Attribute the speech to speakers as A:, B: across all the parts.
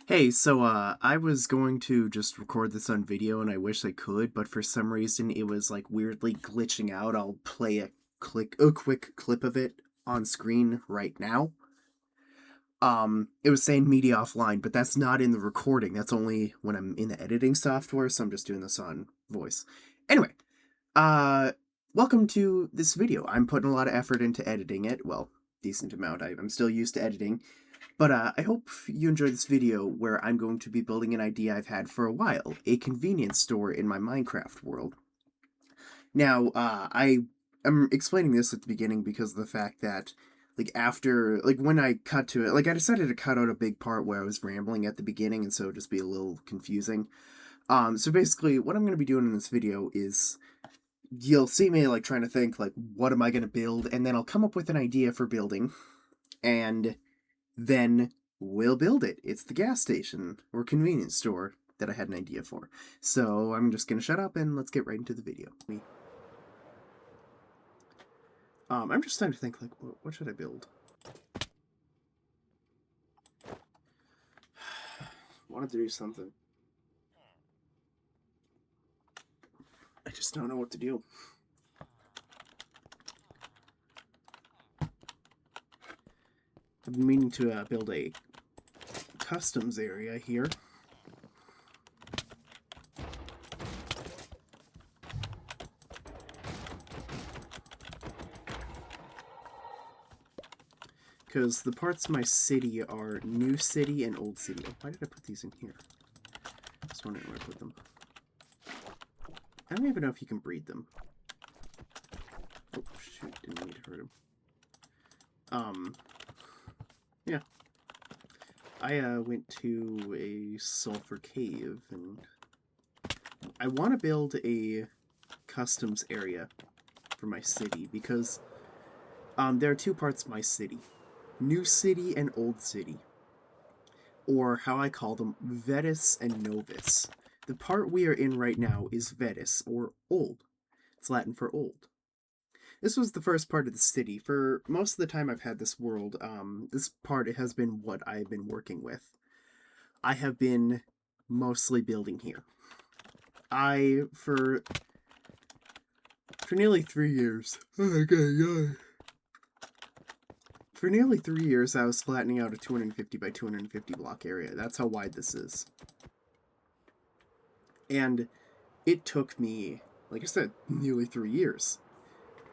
A: Hey, I was going to just record this on video and I wish I could, but for some reason it was like weirdly glitching out. I'll play a quick clip of it on screen right now. It was saying media offline, but that's not in the recording. That's only when I'm in the editing software, so I'm just doing this on voice. Anyway, uh, welcome to this video. I'm putting a lot of effort into editing it. Well, decent amount. I'm still used to editing. But I hope you enjoy this video where I'm going to be building an idea I've had for a while, a convenience store in my Minecraft world. Now, I am explaining this at the beginning because of the fact that, when I cut to it, I decided to cut out a big part where I was rambling at the beginning, and so it'd just be a little confusing. So basically, what I'm going to be doing in this video is you'll see me, trying to think, what am I going to build, and then I'll come up with an idea for building, and then we'll build it. It's the gas station or convenience store that I had an idea for. So I'm just gonna shut up and let's get right into the video. I'm just trying to think, what should I build? Wanted to do something. I just don't know what to do. I've been meaning to build a customs area here. Because the parts of my city are New City and Old City. Oh, why did I put these in here? Just wondering where I put them. I don't even know if you can breed them. Oh, shoot, didn't mean to hurt him. Yeah. I went to a sulfur cave, and I want to build a customs area for my city, because there are two parts of my city. New City and Old City. Or how I call them, Vetus and Novus. The part we are in right now is Vetus, or Old. It's Latin for old. This was the first part of the city. For most of the time I've had this world, this part has been what I've been working with. I have been mostly building here. For nearly 3 years. Oh my god. For nearly 3 years, I was flattening out a 250 by 250 block area. That's how wide this is. And it took me, like I said, nearly 3 years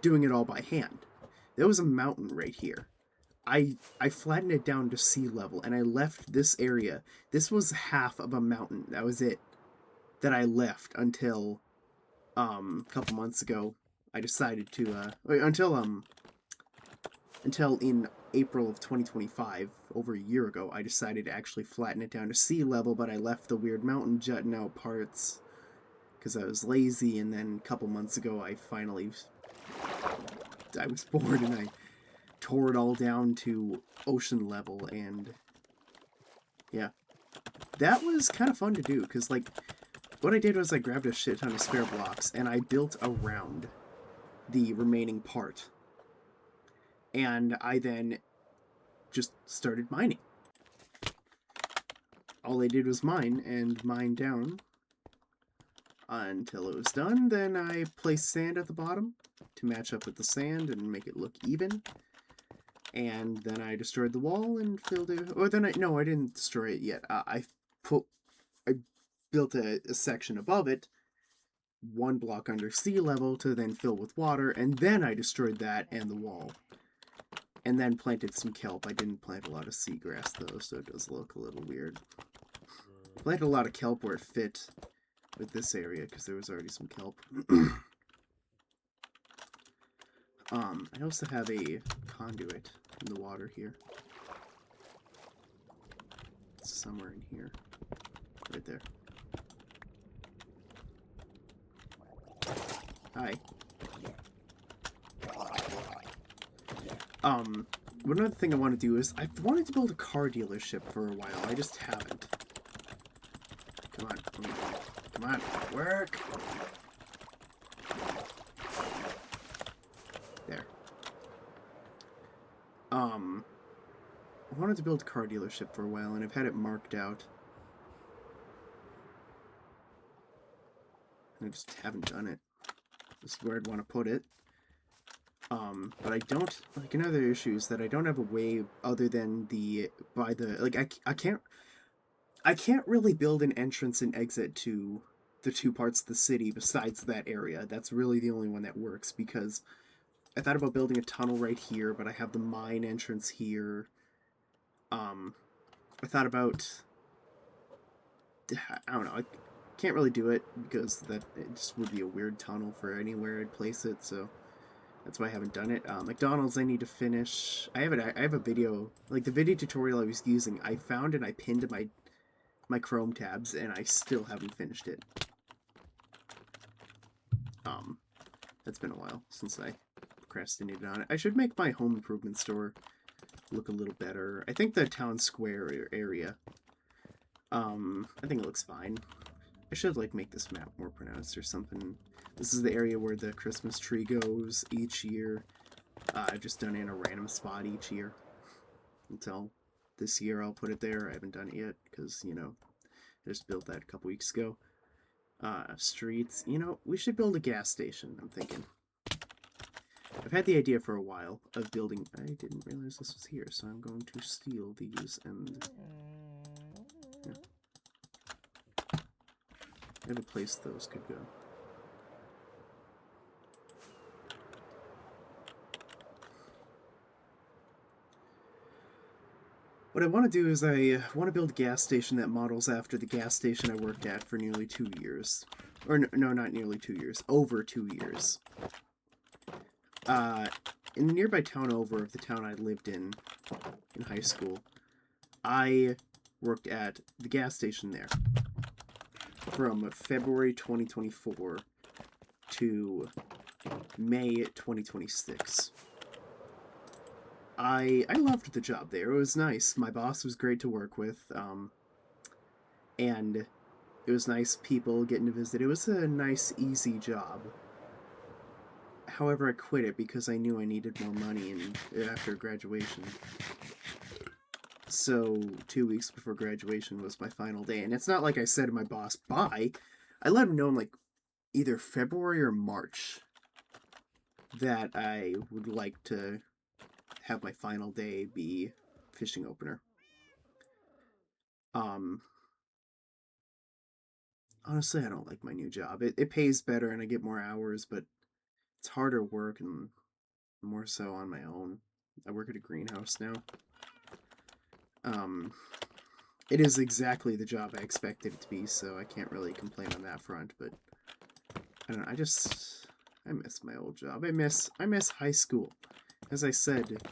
A: doing it all by hand. There was a mountain right here. I flattened it down to sea level, and I left this area. This was half of a mountain. That was it. That I left until a couple months ago. I decided to until in April of 2025, over a year ago, I decided to actually flatten it down to sea level, but I left the weird mountain jutting out parts because I was lazy, and then a couple months ago I was bored and I tore it all down to ocean level, and yeah. That was kind of fun to do, because what I did was I grabbed a shit ton of spare blocks and I built around the remaining part. And I then just started mining. All I did was mine and mine down until it was done. Then I placed sand at the bottom to match up with the sand and make it look even. And then I destroyed the wall and filled it. Or then I didn't destroy it yet. I built a section above it, 1 block under sea level, to then fill with water, and then I destroyed that and the wall. And then planted some kelp. I didn't plant a lot of seagrass though, so it does look a little weird. Planted a lot of kelp where it fit with this area, because there was already some kelp. I also have a conduit in the water here. It's somewhere in here. Right there. Hi. One other thing I want to do is, I've wanted to build a car dealership for a while. I just haven't. Come on. Come on. Work! There. I wanted to build a car dealership for a while, and I've had it marked out. I just haven't done it. This is where I'd want to put it. But I don't, like, another issue is that I don't have a way other than I can't really build an entrance and exit to the two parts of the city besides that area. That's really the only one that works, because I thought about building a tunnel right here, but I have the mine entrance here. I thought about, I don't know, I can't really do it because it just would be a weird tunnel for anywhere I'd place it, so that's why I haven't done it. McDonald's I need to finish. I have a video, like the video tutorial I was using, I found and I pinned to my Chrome tabs, and I still haven't finished it. That's been a while since I procrastinated on it. I should make my home improvement store look a little better. I think the town square area, I think it looks fine. I should, like, make this map more pronounced or something. This is the area where the Christmas tree goes each year. I've just done it in a random spot each year. Until this year I'll put it there. I haven't done it yet because, you know, I just built that a couple weeks ago. Streets. You know, we should build a gas station, I'm thinking. I've had the idea for a while of building... I didn't realize this was here, so I'm going to steal these and... Yeah. I have a place those could go. What I want to do is I want to build a gas station that models after the gas station I worked at for nearly 2 years. Or no, not nearly 2 years. Over 2 years. In the nearby town over of the town I lived in high school, I worked at the gas station there from February 2024 to May 2026. I loved the job there. It was nice. My boss was great to work with, and it was nice people getting to visit. It was a nice, easy job. However, I quit it because I knew I needed more money after graduation. So 2 weeks before graduation was my final day, and it's not like I said to my boss, bye. I let him know in, like, either February or March that I would like to have my final day be fishing opener. Honestly, I don't like my new job. It pays better and I get more hours, but it's harder work and more so on my own. I work at a greenhouse now. It is exactly the job I expected it to be, so I can't really complain on that front, but I don't know, I miss my old job. I miss high school. As I said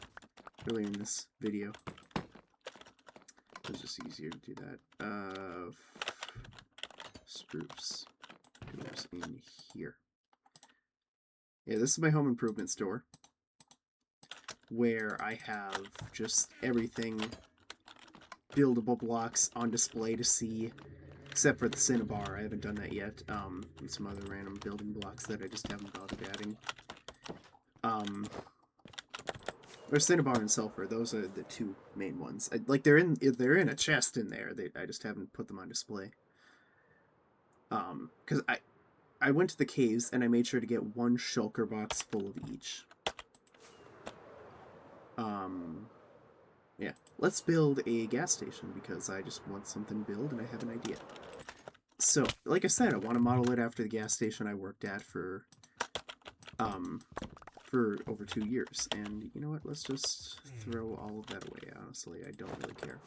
A: earlier in this video. It was just easier to do that. Spruce goes in here. Yeah, this is my home improvement store, where I have just everything, buildable blocks on display to see, except for the Cinnabar. I haven't done that yet. And some other random building blocks that I just haven't bothered adding. Or Cinnabar and Sulfur, those are the two main ones. They're in a chest in there. I just haven't put them on display. Because I went to the caves and I made sure to get one shulker box full of each. Yeah. Let's build a gas station because I just want something to build and I have an idea. So, like I said, I want to model it after the gas station I worked at for over 2 years. And you know what? Let's just throw all of that away, honestly. I don't really care.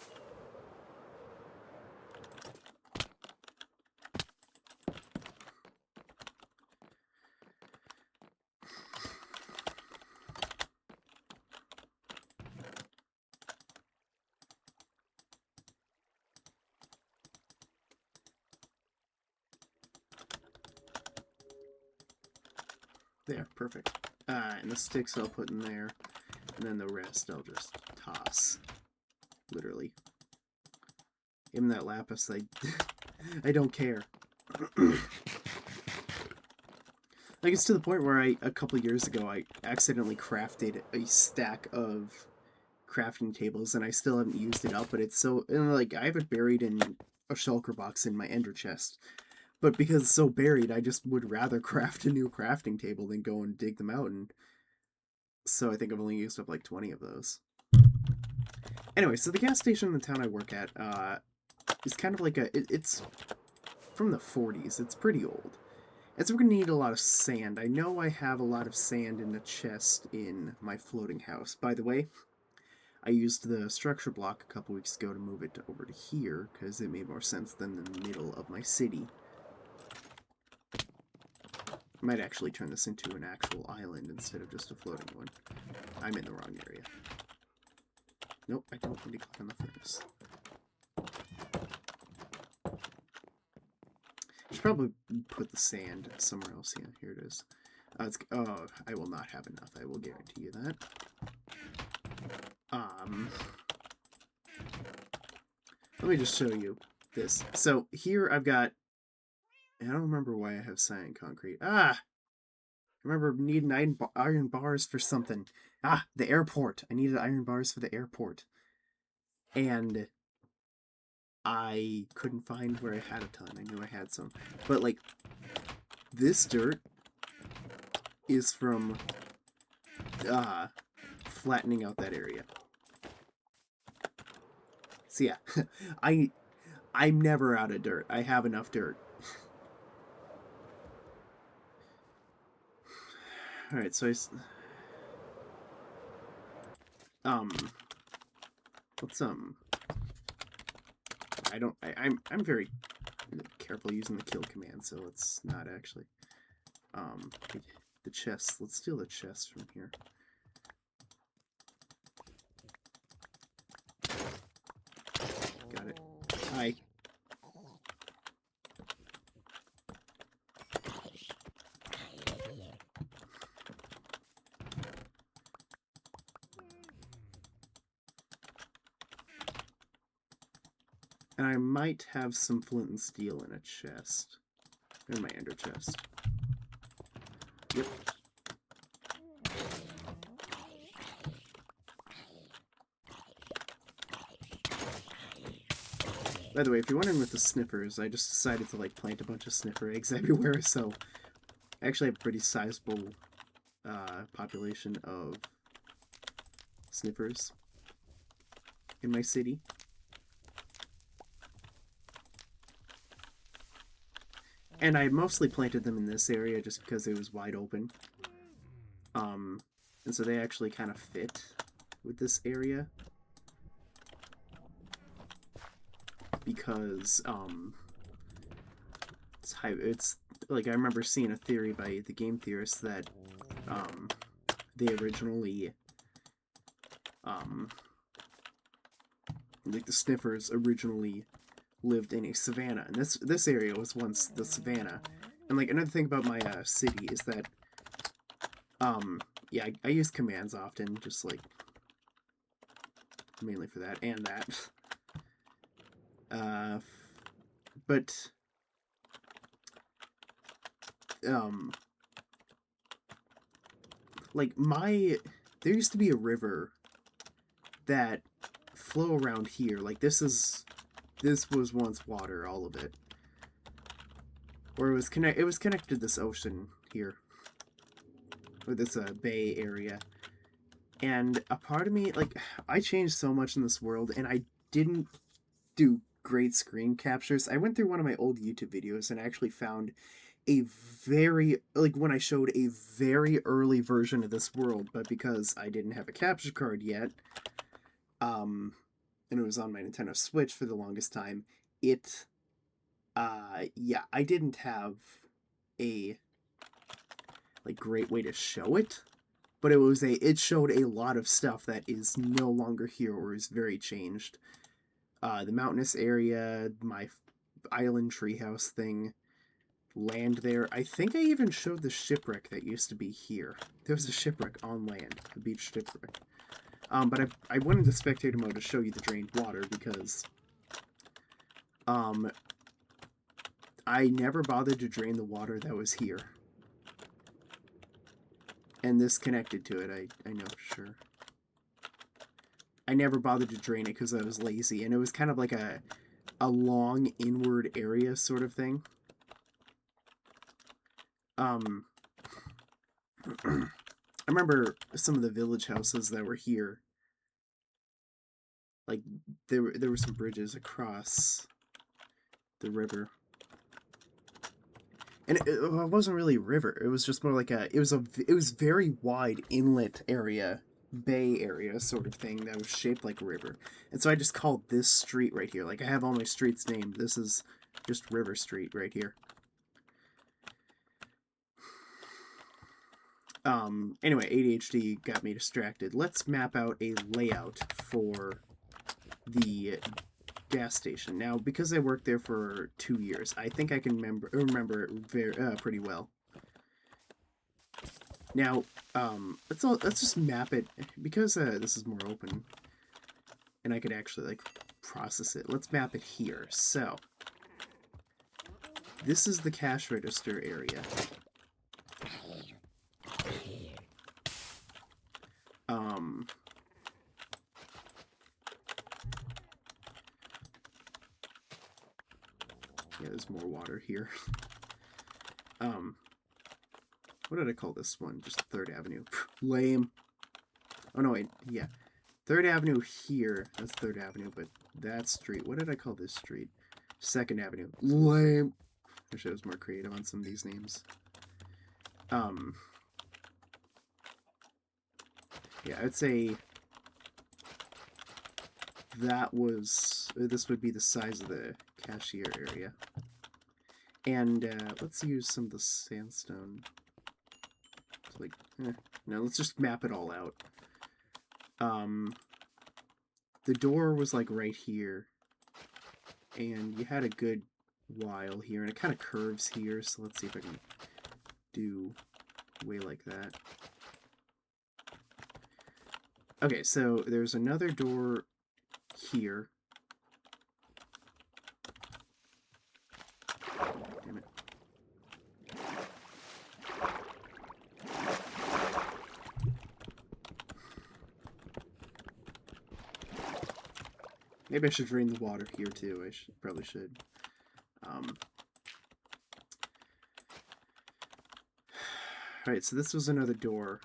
A: There, perfect. And the sticks I'll put in there, and then the rest I'll just toss. Literally. Even that lapis, I don't care. Like, it's to the point where a couple years ago, I accidentally crafted a stack of crafting tables, and I still haven't used it up, but it's so, like, I have it buried in a shulker box in my ender chest. But because it's so buried, I just would rather craft a new crafting table than go and dig them out. And so I think I've only used up like 20 of those. Anyway, so the gas station in the town I work at is kind of like it's from the 40s. It's pretty old. And so we're going to need a lot of sand. I know I have a lot of sand in the chest in my floating house. By the way, I used the structure block a couple weeks ago to move it over to here, because it made more sense than the middle of my city. I might actually turn this into an actual island instead of just a floating one. I'm in the wrong area. Nope, I don't need to click on the furnace. I should probably put the sand somewhere else. Yeah, here it is. Oh, I will not have enough. I will guarantee you that. Let me just show you this. So here I've got, I don't remember why I have cyan concrete. I remember needing iron bars for something. The airport. I needed iron bars for the airport. And I couldn't find where I had a ton. I knew I had some. But, like, this dirt is from flattening out that area. So yeah, I'm never out of dirt. I have enough dirt. All right, so let's I'm very careful using the kill command, so let's not actually the chest. Let's steal the chest from here. Got it. Hi. And I might have some flint and steel in a chest. In my ender chest. Yep. By the way, if you're wondering with the sniffers, I just decided to like plant a bunch of sniffer eggs everywhere, so I actually have a pretty sizable population of sniffers in my city. And I mostly planted them in this area just because it was wide open. And so they actually kind of fit with this area. Because, it's like, I remember seeing a theory by the game theorists that, they originally, like, the sniffers originally lived in a savanna, and this area was once the savanna. And like another thing about my city is that yeah, I use commands often, just like mainly for that and that. But like there used to be a river that flow around here. Like this was once water, all of it. Or it was connected to this ocean here. Or this bay area. And a part of me, like, I changed so much in this world, and I didn't do great screen captures. I went through one of my old YouTube videos and I actually found a very, like, when I showed a very early version of this world, but because I didn't have a capture card yet, and it was on my Nintendo Switch for the longest time, yeah, I didn't have a, like, great way to show it, but it showed a lot of stuff that is no longer here or is very changed. The mountainous area, my island treehouse thing, land there. I think I even showed the shipwreck that used to be here. There was a shipwreck on land, a beach shipwreck. But I went into spectator mode to show you the drained water because I never bothered to drain the water that was here. And this connected to it, I know for sure. I never bothered to drain it because I was lazy, and it was kind of like a long inward area sort of thing. Um, I remember some of the village houses that were here. Like there were some bridges across the river, and it wasn't really a river. It was just more like it was very wide inlet area, bay area sort of thing that was shaped like a river. And so I just called this street right here. Like I have all my streets named. This is just River Street right here. Anyway, ADHD got me distracted. Let's map out a layout for the gas station. Now, because I worked there for 2 years, I think I can remember it very pretty well. Now, let's just map it because this is more open, and I could actually like process it. Let's map it here. So, this is the cash register area. Yeah, there's more water here. What did I call this one? Just 3rd Avenue. Lame. Oh, no, wait. Yeah. 3rd Avenue here. That's 3rd Avenue, but that street. What did I call this street? 2nd Avenue. Lame. I wish I was more creative on some of these names. Yeah, I'd say this would be the size of the cashier area. And let's use some of the sandstone. So like, no, let's just map it all out. The door was like right here, and you had a good while here, and it kind of curves here. So let's see if I can do way like that. Okay, so there's another door here. Damn it. Maybe I should drain the water here too. I probably should. Alright, so this was another door.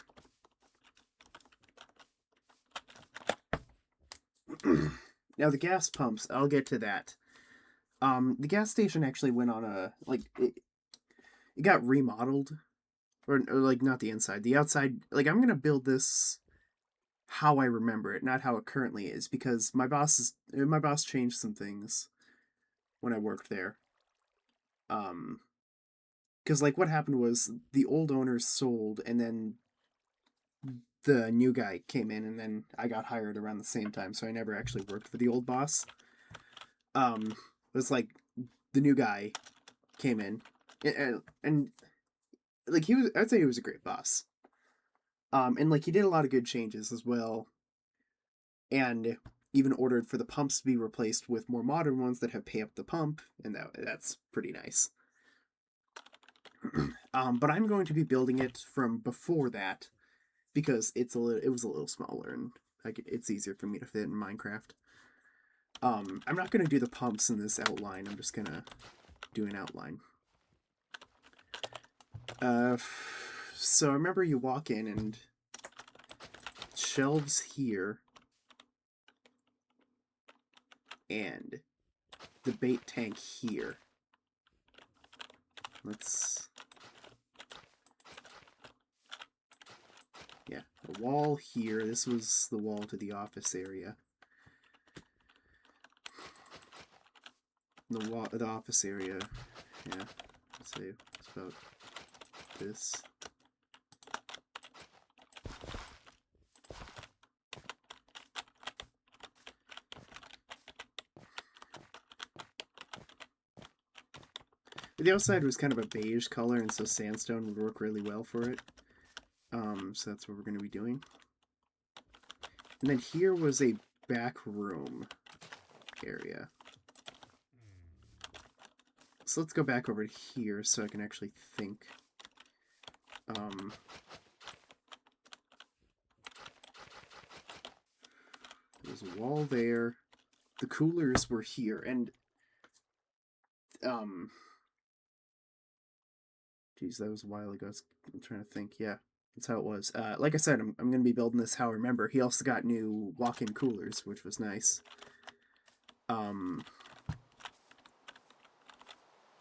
A: Now the gas pumps, I'll get to that. The gas station actually went on a, like, it got remodeled. Or like, not the inside. The outside, like, I'm gonna build this how I remember it, not how it currently is, because my boss changed some things when I worked there. Because, like, what happened was the old owners sold, and then the new guy came in, and then I got hired around the same time, so I never actually worked for the old boss. It was like the new guy came in, and like I'd say he was a great boss. And like he did a lot of good changes as well, and even ordered for the pumps to be replaced with more modern ones that have pay up the pump, and that's pretty nice. But I'm going to be building it from before that because it was a little smaller, and it's easier for me to fit in Minecraft. I'm not going to do the pumps in this outline. I'm just going to do an outline. So remember you walk in and shelves here and the bait tank here. Yeah, the wall here. This was the wall to the office area. The office area, yeah, I'd say it's about this. The outside was kind of a beige color, and so sandstone would work really well for it. So that's what we're going to be doing. And then here was a back room area. So let's go back over here so I can actually think. There's a wall there. The coolers were here, and Geez, that was a while ago. I'm trying to think. Yeah, that's how it was. Like I said, I'm going to be building this how I remember. He also got new walk-in coolers, which was nice. And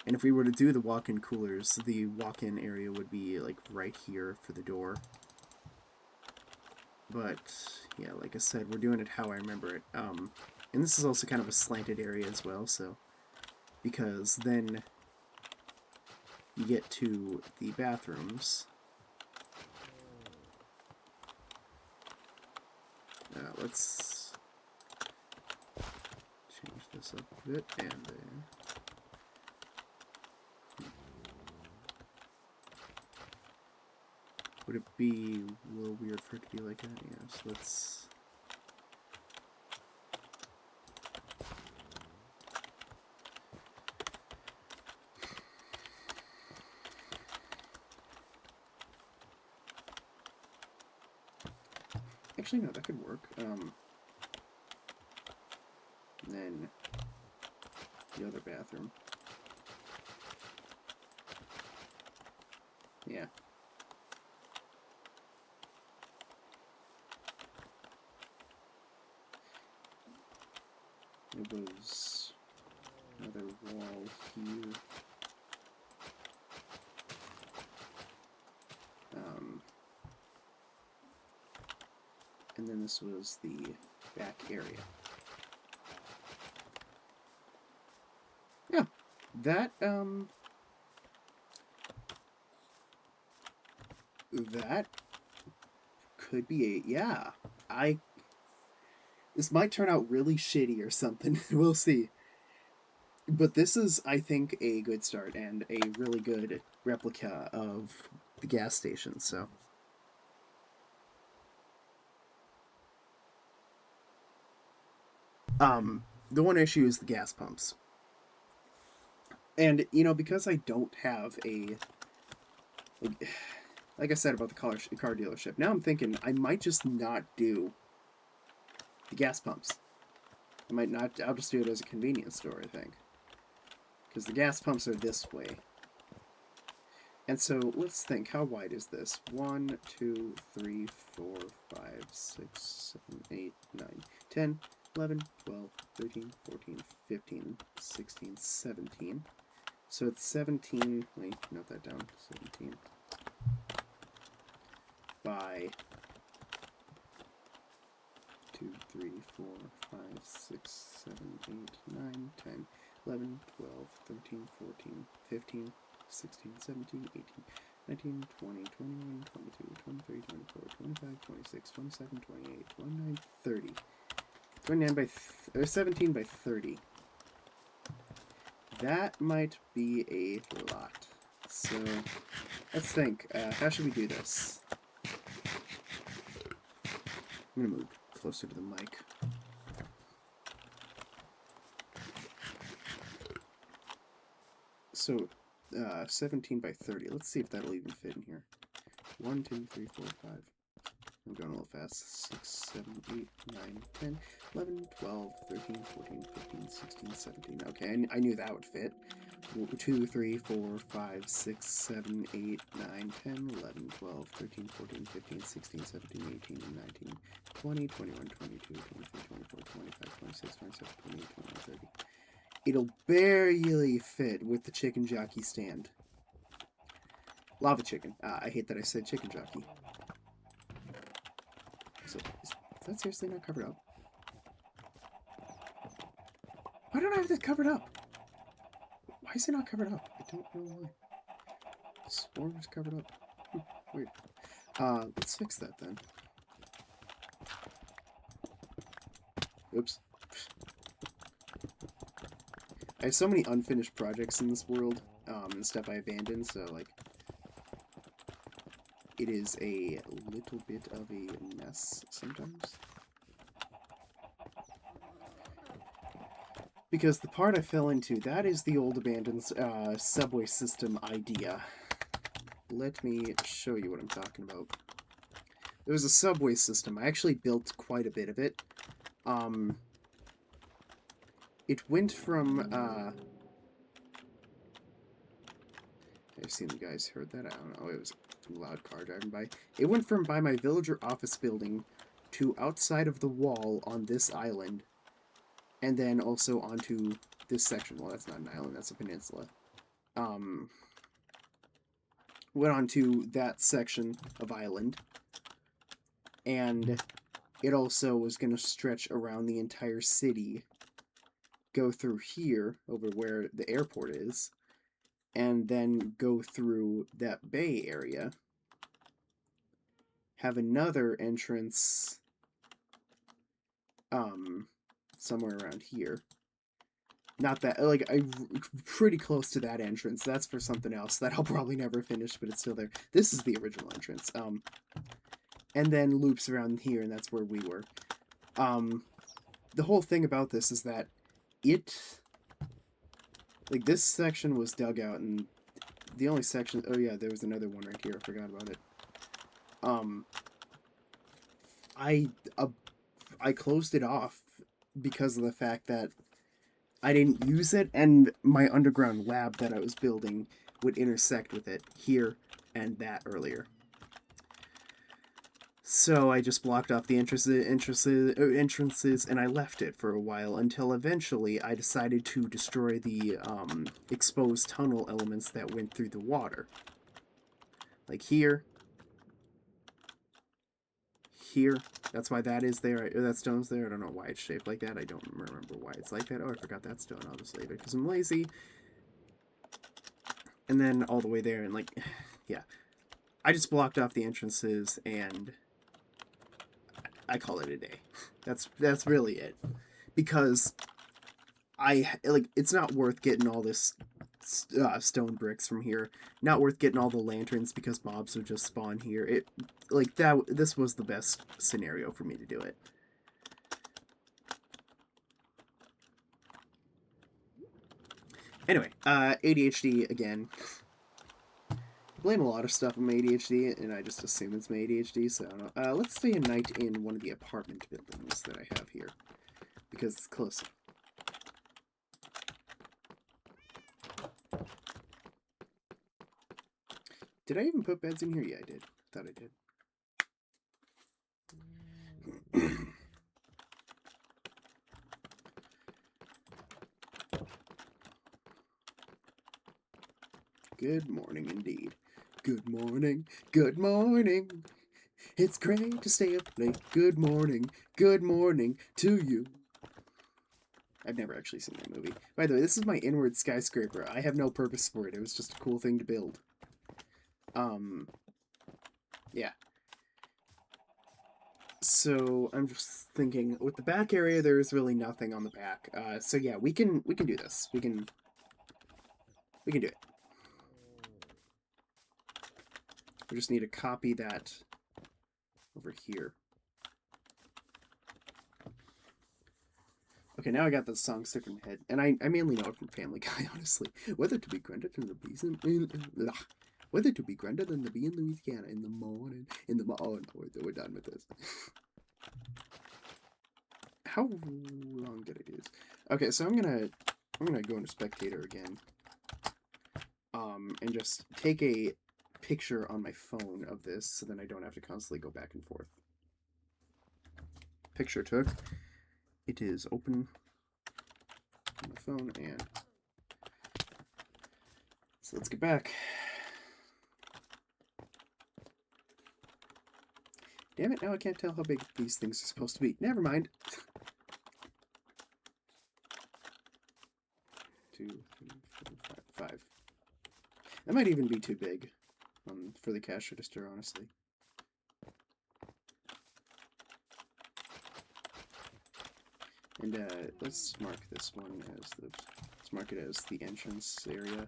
A: if we were to do the walk-in coolers, the walk-in area would be, like, right here for the door. But, yeah, like I said, we're doing it how I remember it. And this is also kind of a slanted area as well, so... Because then you get to the bathrooms. Let's change this up a bit, and would it be a little weird for it to be like that? Yeah, so let's... Actually, no, that could work. And then the other bathroom. Yeah. It was another wall here. And then this was the back area. Yeah, that could be a, yeah. This might turn out really shitty or something. We'll see. But this is, I think, a good start and a really good replica of the gas station, so... The one issue is the gas pumps. And, you know, because I don't have a... Like I said about the car dealership, now I'm thinking I might just not do the gas pumps. I might not... I'll just do it as a convenience store, I think. Because the gas pumps are this way. And so, let's think, how wide is this? 1, 2, 3, 4, 5, 6, 7, 8, 9, 10... 11, 12, 13, 14, 15, 16, 17. So it's 17, let me note that down, 17 by 2, 3, 4, 5, 6, 7, 8, 9, 10, 11, 12, 13, 14, 15, 16, 17, 18, 19, 20, 21, 22, 23, 24, 25, 26, 27, 28, 29, 30. 29 by 17 by 30. That might be a lot. So, let's think. How should we do this? I'm gonna move closer to the mic. So, 17 by 30. Let's see if that'll even fit in here. 1, 2, 3, 4, 5. I'm going a little fast. 6, 7, 8, 9, 10, 11, 12, 13, 14, 15, 16, 17. Okay, I knew that would fit. 2, 3, 4, 5, 6, 7, 8, 9, 10, 11, 12, 13, 14, 15, 16, 17, 18, 19, 20, 21, 22, 23, 24, 25, 26, 27, 28, 29, 30. It'll barely fit with the chicken jockey stand. Lava chicken. I hate that I said chicken jockey. So, is that seriously not covered up? Why don't I have this covered up? Why is it not covered up? I don't know why. I swore it was covered up. Weird. Let's fix that then. Oops. I have so many unfinished projects in this world, and stuff I abandoned, so, like, it is a little bit of a mess sometimes. Because the part I fell into, that is the old abandoned subway system idea. Let me show you what I'm talking about. There was a subway system. I actually built quite a bit of it. It went from, I assume you guys heard that. I don't know. It was a loud car driving by. It went from by my villager office building to outside of the wall on this island, and then also onto this section. Well, that's not an island. That's a peninsula. Went onto that section of island, and it also was going to stretch around the entire city, go through here, over where the airport is, and then go through that bay area, have another entrance, somewhere around here. Not that, like, pretty close to that entrance. That's for something else that I'll probably never finish, but it's still there. This is the original entrance. And then loops around here, and that's where we were. The whole thing about this is that like, this section was dug out, and the only section... Oh, yeah, there was another one right here. I forgot about it. I closed it off because of the fact that I didn't use it, and my underground lab that I was building would intersect with it here and that earlier. So I just blocked off the entrances, and I left it for a while until eventually I decided to destroy the exposed tunnel elements that went through the water. Like here. Here. That's why that is there. That stone's there. I don't know why it's shaped like that. I don't remember why it's like that. Oh, I forgot that stone. I'll just leave it because I'm lazy. And then all the way there, and like, yeah. I just blocked off the entrances, and I call it a day. That's really it. Because it's not worth getting all this stone bricks from here. Not worth getting all the lanterns because mobs would just spawn here. This was the best scenario for me to do it. Anyway, ADHD again. I blame a lot of stuff on my ADHD, and I just assume it's my ADHD, so I don't know. Let's stay a night in one of the apartment buildings that I have here, because it's closer. Did I even put beds in here? Yeah, I did. Thought I did. Good morning indeed. Good morning. Good morning. It's great to stay up late. Good morning. Good morning to you. I've never actually seen that movie. By the way, this is my inward skyscraper. I have no purpose for it. It was just a cool thing to build. Yeah. So I'm just thinking, with the back area, there is really nothing on the back. So yeah, we can do this. We can do it. We just need to copy that over here. Okay, now I got the song stuck in my head, and I mainly know it from Family Guy, honestly. Whether to be granted in the bees whether to be granted than the bee in Louisiana in the morning, oh no, we're done with this. How long did I do this? Okay, so I'm gonna go into Spectator again, and just take a picture on my phone of this, so then I don't have to constantly go back and forth. Picture took. It is open on my phone, and so let's get back. Damn it, now I can't tell how big these things are supposed to be. Never mind. 2, 3, 4, 5. That might even be too big for the cash register, honestly. And let's mark this one as let's mark it as the entrance area.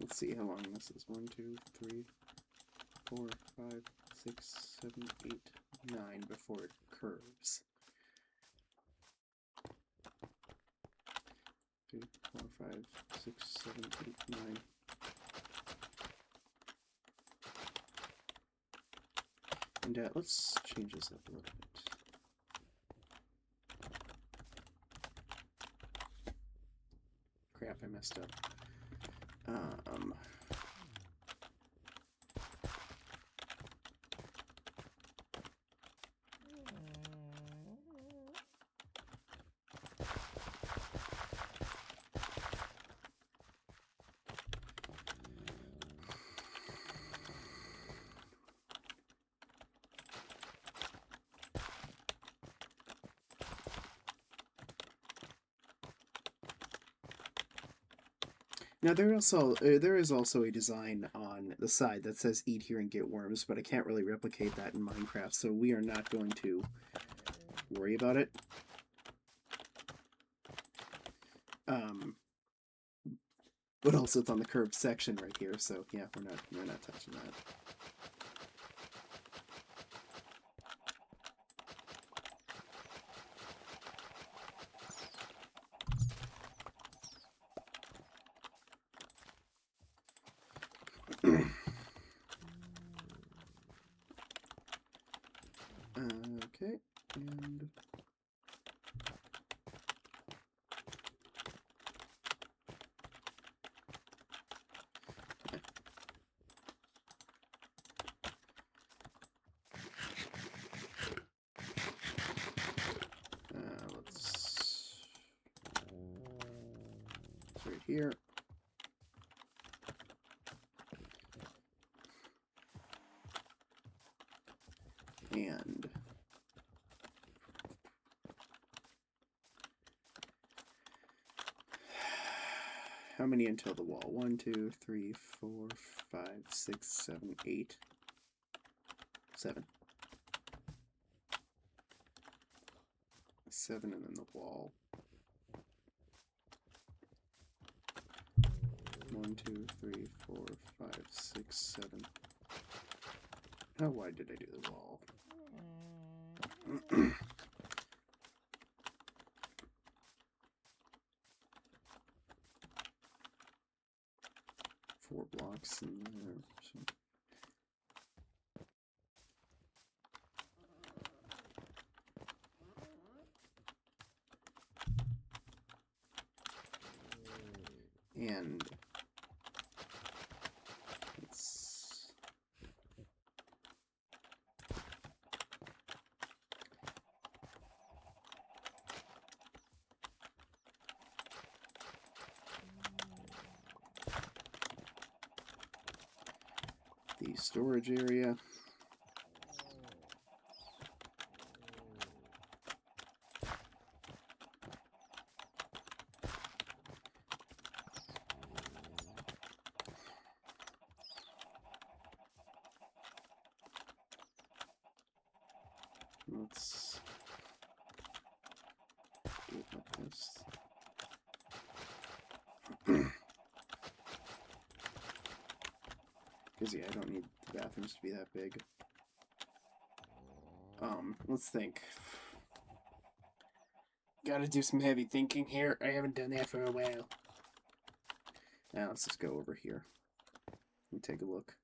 A: Let's see how long this is. 1, 2, 3, 4, 5, 6, 7, 8, 9 before it curves. 5, 6, 7, 8, 9. And let's change this up a little bit. Crap, I messed up. Now there is also a design on the side that says "Eat here and get worms," but I can't really replicate that in Minecraft, so we are not going to worry about it. But also it's on the curved section right here, so yeah, we're not touching that. Okay, and let's right here. And how many until the wall? 1, 2, 3, 4, 5, 6, 7, 8, 7. 7 and then the wall. 1, 2, 3, 4, 5, 6, 7. How wide did I do the wall? 4 blocks in there. So. And it's the storage area. Let's do it like this. Because yeah, I don't need the bathrooms to be that big. Let's think. Gotta do some heavy thinking here. I haven't done that for a while. Now let's just go over here and take a look.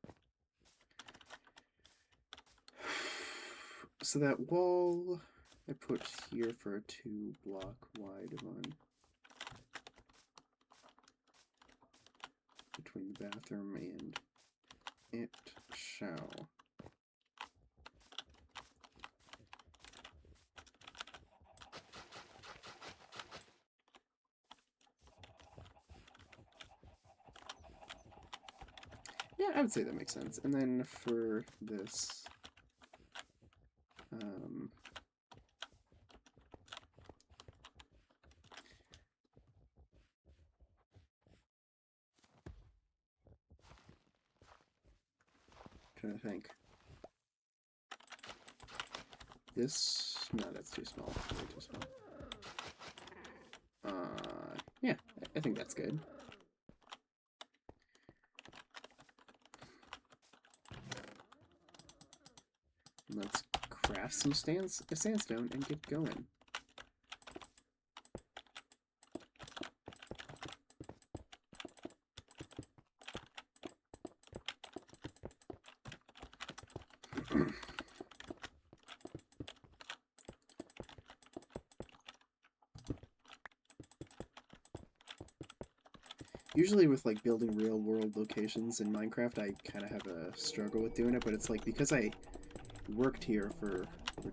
A: So that wall I put here for a 2-block wide one between the bathroom and it shall yeah, I would say that makes sense. And then for this trying to think. This, no, that's too small. Way too small. Yeah, I think that's good. Let's craft some sandstone and get going. Usually with like building real world locations in Minecraft, I kind of have a struggle with doing it, but it's like because I worked here for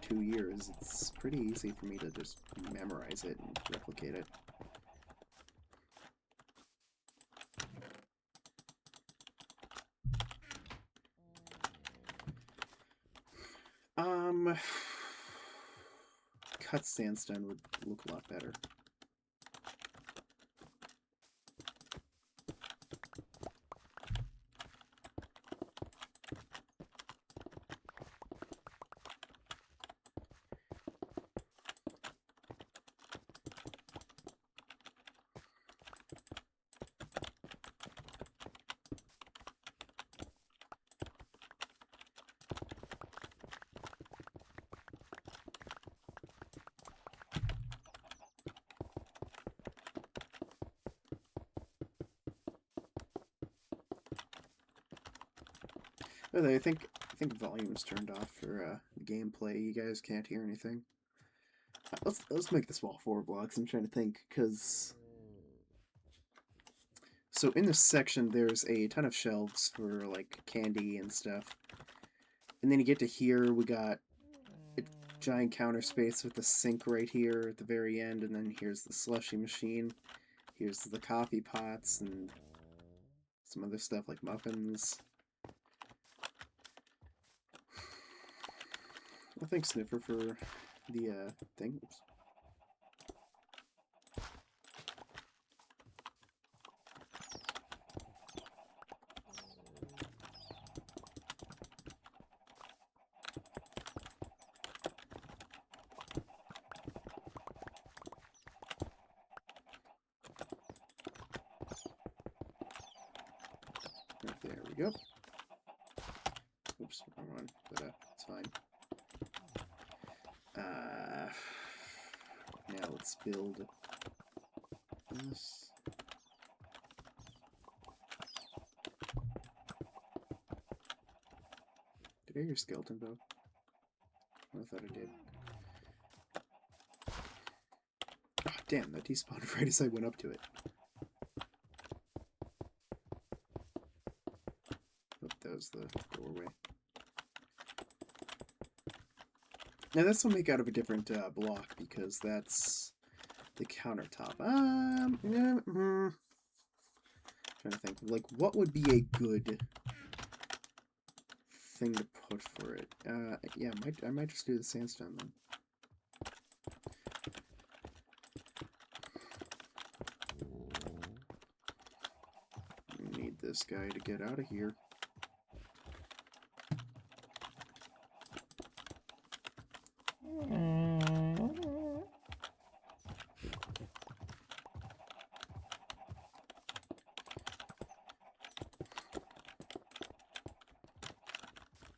A: 2 years, it's pretty easy for me to just memorize it and replicate it. Cut sandstone would look a lot better. By the way, I think volume's turned off for gameplay. You guys can't hear anything. Let's make this wall 4 blocks. I'm trying to think, because so in this section there's a ton of shelves for like candy and stuff, and then you get to here. We got a giant counter space with the sink right here at the very end, and then here's the slushy machine. Here's the coffee pots and some other stuff like muffins. Well, thanks, Sniffer, for the thing. Oops. Right, there we go. Oops, wrong one, but it's fine. Now let's build this. Did I hear skeleton bow? I thought I did. Oh, damn, that despawned right as I went up to it. Oh, that was the doorway. Now this will make out of a different block because that's the countertop. Yeah, trying to think, like, what would be a good thing to put for it? Yeah, I might just do the sandstone then. Need this guy to get out of here.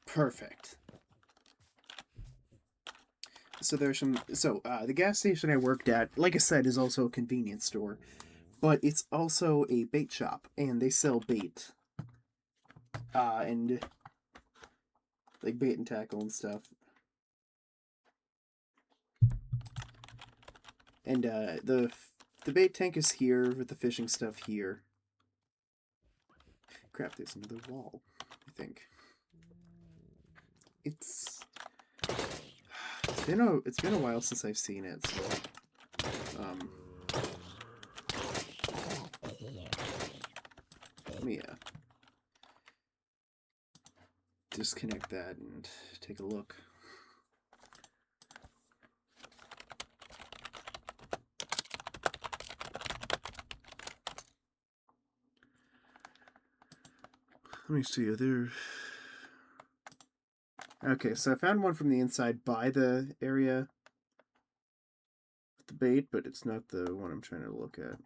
A: Perfect. So there's some. So the gas station I worked at, like I said, is also a convenience store, but it's also a bait shop, and they sell bait. And like bait and tackle and stuff. And the bait tank is here with the fishing stuff here. Crap, there's another wall, I think. It's been a while since I've seen it, so let me disconnect that and take a look. Let me see. Okay, so I found one from the inside by the area with the bait, but it's not the one I'm trying to look at.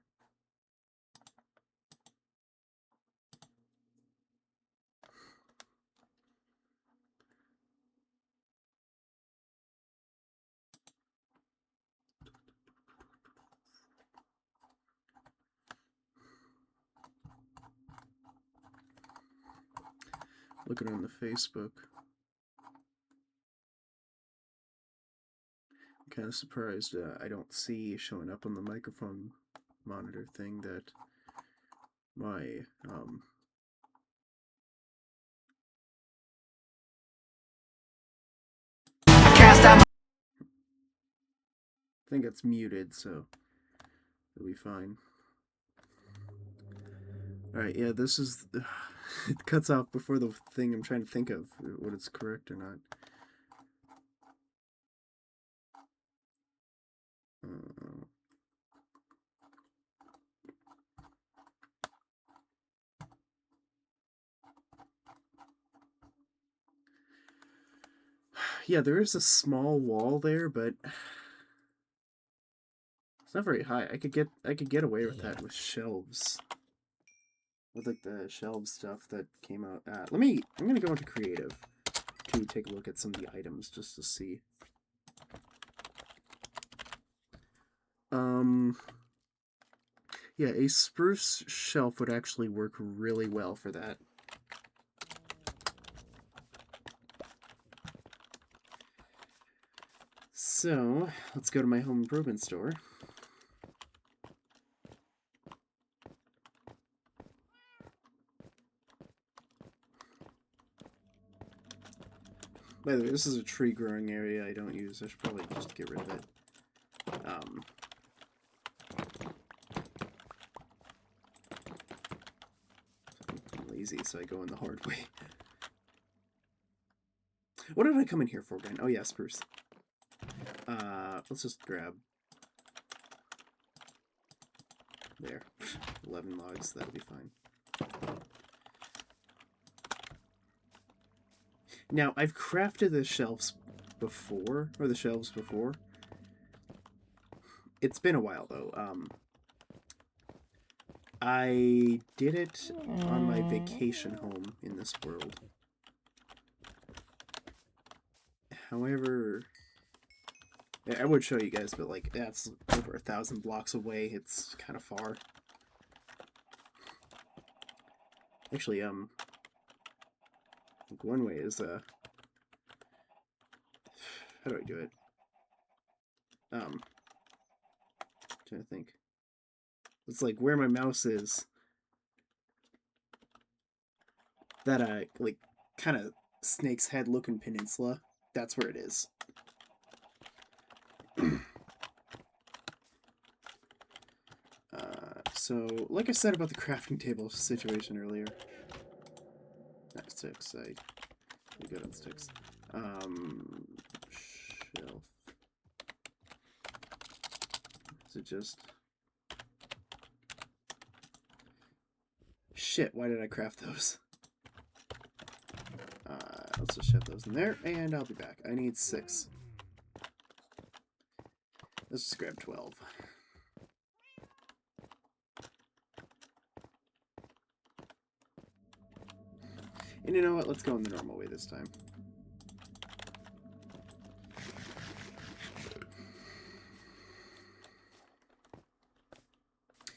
A: Looking on the Facebook. I'm kind of surprised I don't see showing up on the microphone monitor thing that my I think it's muted, so it'll be fine. Alright, yeah, this is... it cuts off before the thing I'm trying to think of, what it's correct or not. Yeah, there is a small wall there, but it's not very high. I could get away with that with shelves. With like the shelf stuff that came out. I'm gonna go into creative to take a look at some of the items just to see. Yeah, a spruce shelf would actually work really well for that. So, let's go to my home improvement store. By the way, this is a tree growing area I don't use. I should probably just get rid of it. I'm lazy, so I go in the hard way. What did I come in here for again? Oh yeah, spruce. Let's just grab... There. 11 logs, that'll be fine. Now, I've crafted the shelves before, It's been a while, though. I did it on my vacation home in this world. However, I would show you guys, but, like, that's over 1,000 blocks away. It's kind of far. Actually, like one way is, how do I do it? Trying to think. It's like where my mouse is. That, like, kind of Snake's Head looking peninsula. That's where it is. So, like I said about the crafting table situation earlier. Not sticks, I good on sticks. Shelf. Is it just... Shit, why did I craft those? Let's just shove those in there, and I'll be back. I need 6. Let's just grab 12. And you know what? Let's go in the normal way this time.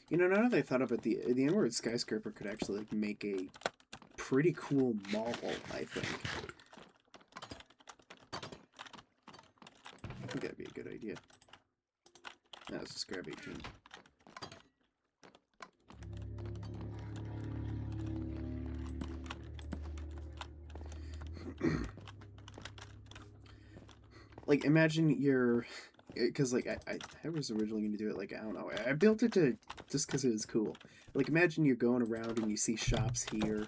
A: You know, now that I thought of it, the Inward Skyscraper could actually like make a pretty cool mall, I think. I think that'd be a good idea. Now let's just grab 18. Like, imagine you're... Because, like, I was originally going to do it, like, I don't know. I built it to... just because it was cool. Like, imagine you're going around and you see shops here.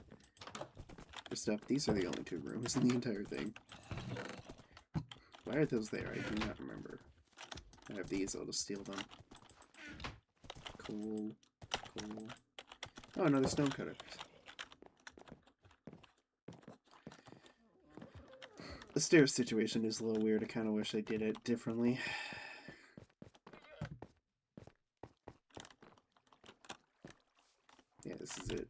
A: Or stuff. These are the only 2 rooms in the entire thing. Why are those there? I do not remember. I have these, I'll just steal them. Coal. Coal. Oh, another stone cutter. The stairs situation is a little weird. I kind of wish I did it differently. Yeah, this is it.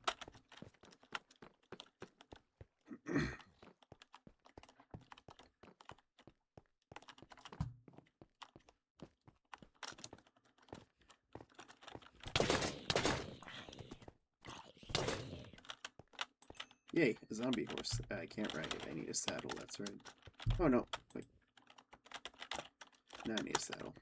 A: Yay, a zombie horse. I can't ride it. I need a saddle, that's right. Oh no, wait. Now I need a saddle.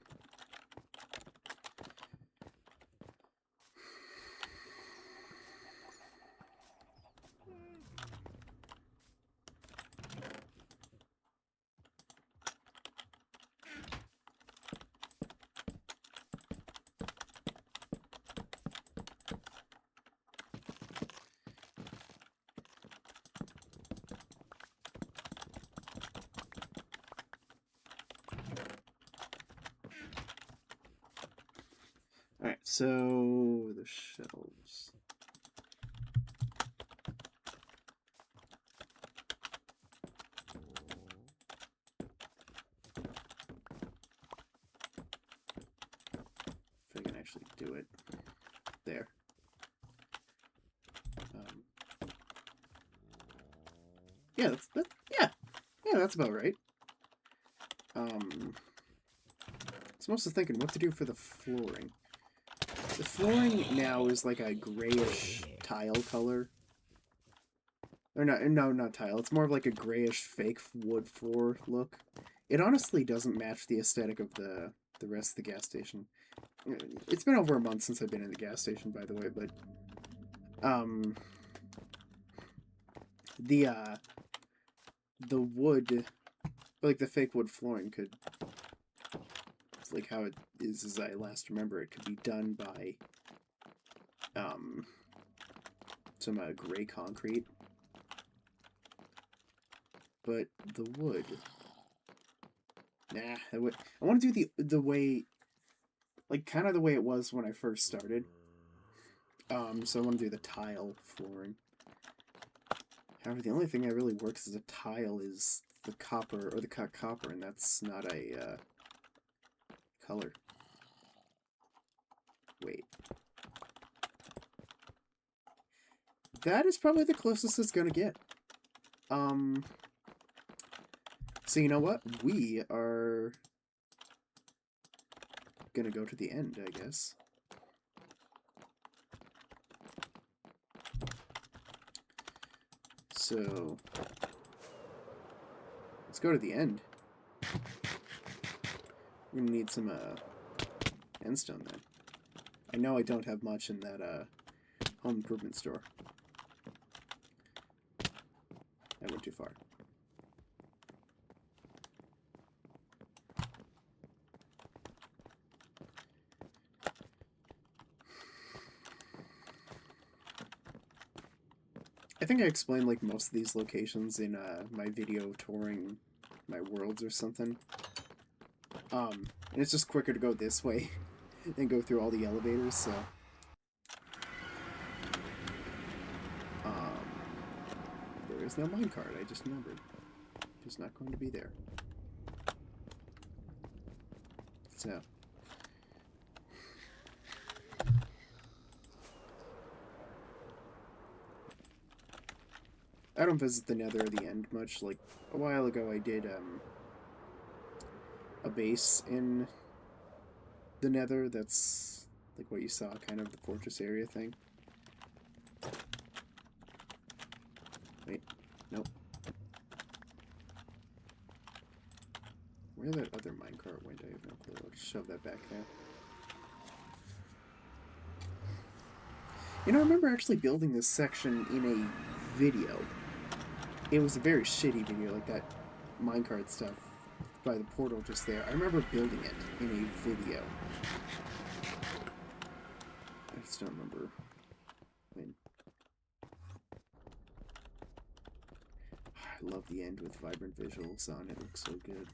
A: Alright, so the shelves. If I can actually do it. There. Yeah, yeah, that's about right. So I'm also thinking what to do for the flooring. The flooring now is like a grayish tile color. Or not tile. It's more of like a grayish fake wood floor look. It honestly doesn't match the aesthetic of the rest of the gas station. It's been over a month since I've been in the gas station, by the way, but the wood, like the fake wood flooring, could, like how it is as I last remember, it could be done by some gray concrete. But the wood, nah. I want to do the way, like kind of the way it was when I first started. So I want to do the tile flooring. However, the only thing that really works as a tile is the copper, or the cut copper, and that's not a color. Wait. That is probably the closest it's gonna get. So you know what? We are gonna go to the end, I guess. So let's go to the end. We're gonna need some endstone then. I know I don't have much in that home improvement store. I went too far. I think I explained like most of these locations in my video touring my worlds or something. And it's just quicker to go this way than go through all the elevators, so there is no minecart, I just remembered. It's not going to be there. So I don't visit the Nether or the End much. Like, a while ago I did, a base in the Nether that's, like, what you saw, kind of the fortress area thing. Wait, nope. Where that other minecart went, I have no clue. I'll just shove that back there. You know, I remember actually building this section in a video. It was a very shitty video, like that minecart stuff by the portal just there. I remember building it in a video. I just don't remember when. I love the end with vibrant visuals on. It looks so good.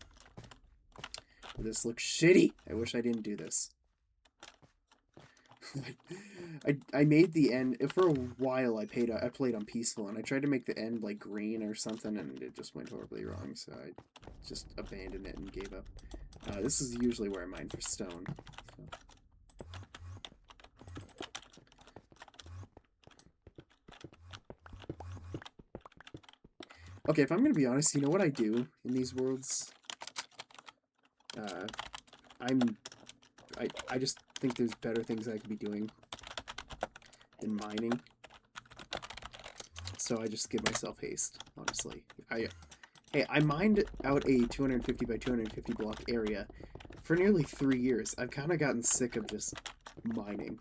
A: But this looks shitty. I wish I didn't do this. I made the end for a while. I played on peaceful, and I tried to make the end like green or something, and it just went horribly wrong. So I just abandoned it and gave up. This is usually where I mine for stone. So. Okay, if I'm gonna be honest, you know what I do in these worlds? I just think there's better things I could be doing than mining. So I just give myself haste, honestly. Hey, I mined out a 250 by 250 block area for nearly 3 years. I've kind of gotten sick of just mining.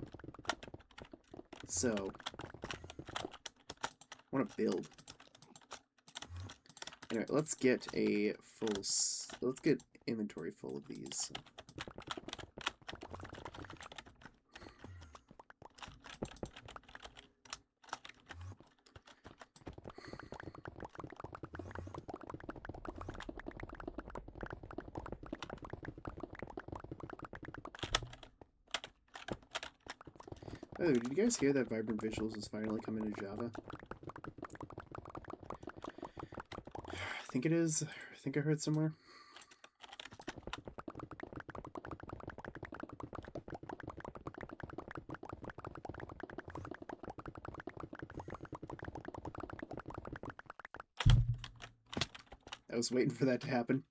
A: So, I want to build. Anyway, let's get inventory full of these. By the way, did you guys hear that Vibrant Visuals is finally coming to Java? I think it is. I think I heard somewhere. I was waiting for that to happen.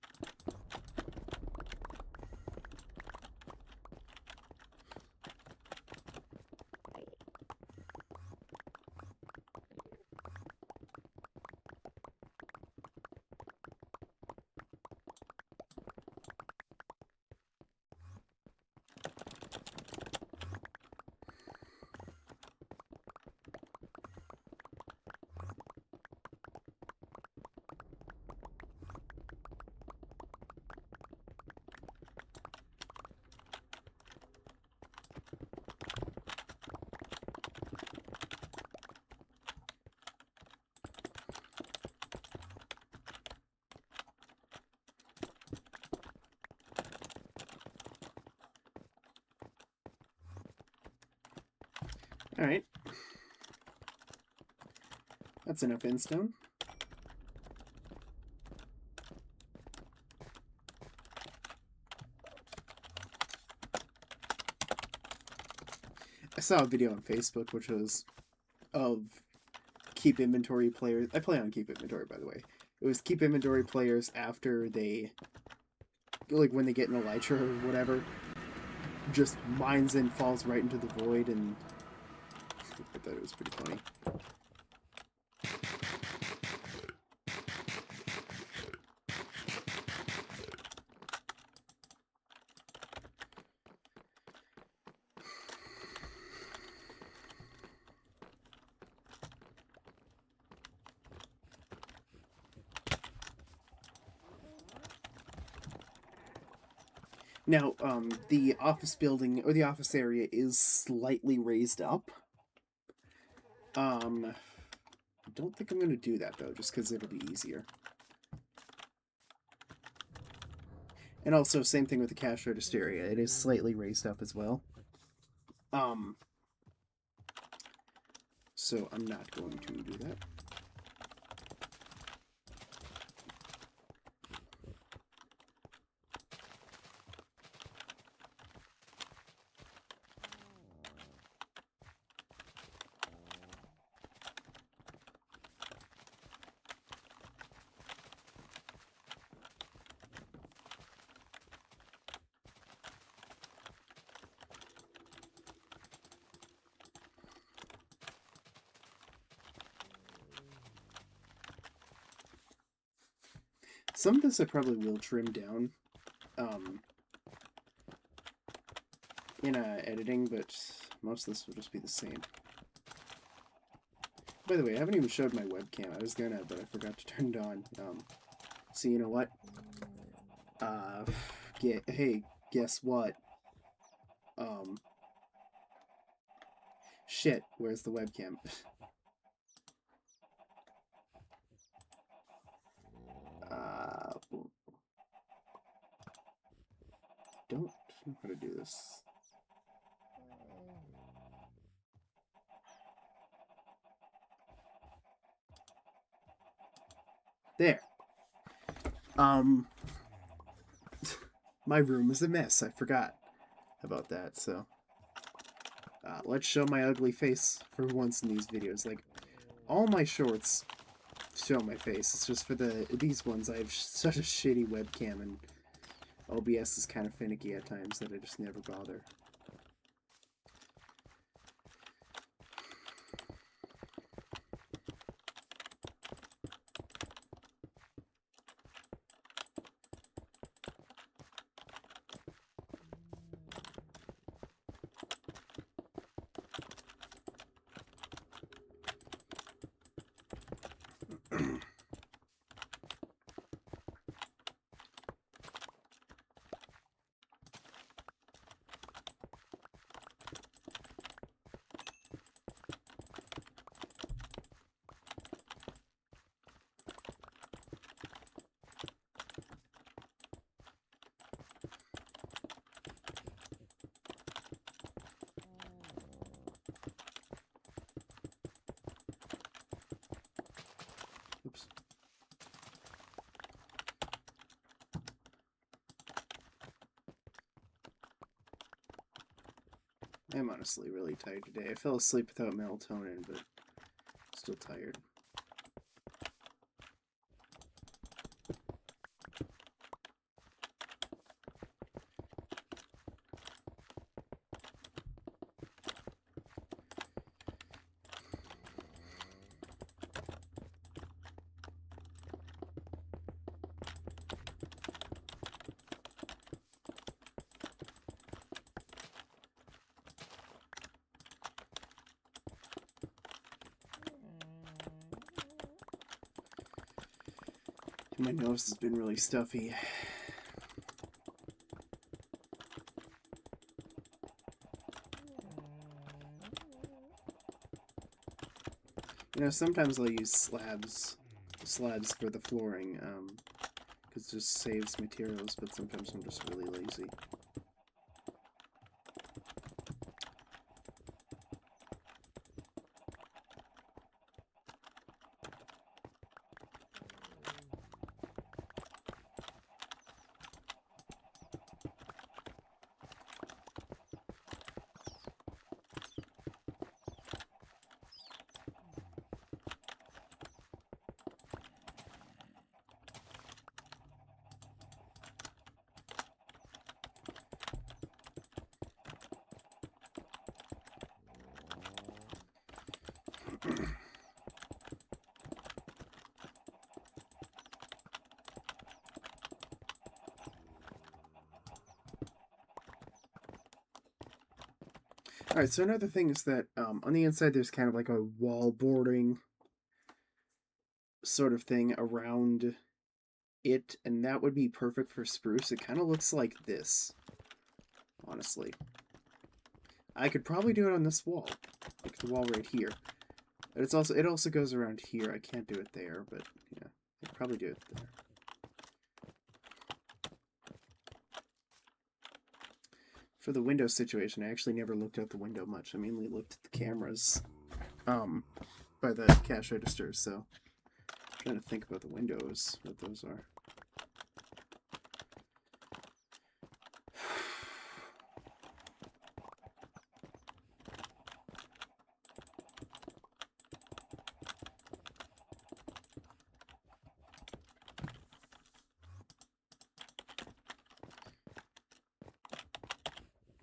A: Alright. That's enough endstone. I saw a video on Facebook which was of keep inventory players. I play on keep inventory, by the way. It was keep inventory players after they, like when they get an elytra or whatever, just mines and falls right into the void, and I thought it was pretty funny. Now, the office building, or the office area, is slightly raised up. I don't think I'm going to do that, though, just because it'll be easier. And also, same thing with the cash register area. It is slightly raised up as well. So I'm not going to do that. Some of this I probably will trim down in editing, but most of this will just be the same. By the way, I haven't even showed my webcam. I was gonna, but I forgot to turn it on. So you know what? Hey, guess what? Shit, where's the webcam? Don't know how to do this. There. My room is a mess. I forgot about that, so let's show my ugly face for once in these videos. Like, all my shorts show my face. It's just for these ones I have such a shitty webcam, and OBS is kind of finicky at times that I just never bother. I'm honestly really tired today. I fell asleep without melatonin, but still tired. My nose has been really stuffy. You know, sometimes I'll use slabs for the flooring, because it just saves materials, but sometimes I'm just really lazy. Alright, so another thing is that on the inside there's kind of like a wall bordering sort of thing around it, and that would be perfect for spruce. It kind of looks like this, honestly. I could probably do it on this wall, like the wall right here. But it also goes around here. I can't do it there, but yeah, I could probably do it there. For the window situation, I actually never looked out the window much. I mainly looked at the cameras by the cash registers, so I'm trying to think about the windows, what those are.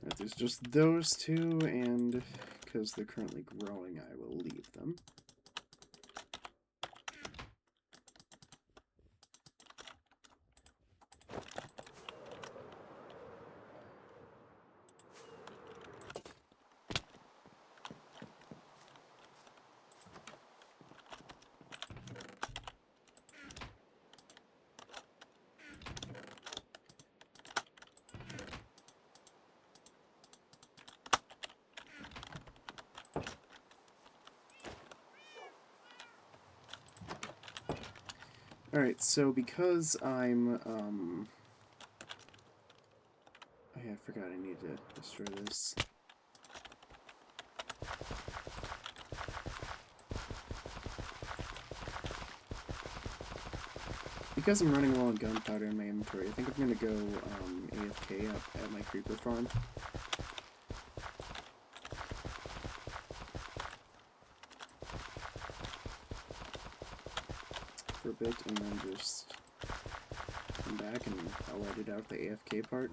A: Right, there's just those two, and because they're currently growing, I will leave them. Alright, so because I'm, oh yeah, I forgot I need to destroy this. Because I'm running low on gunpowder in my inventory, I think I'm gonna go, AFK up at my creeper farm. For a bit, and then just come back and I'll edit out the AFK part.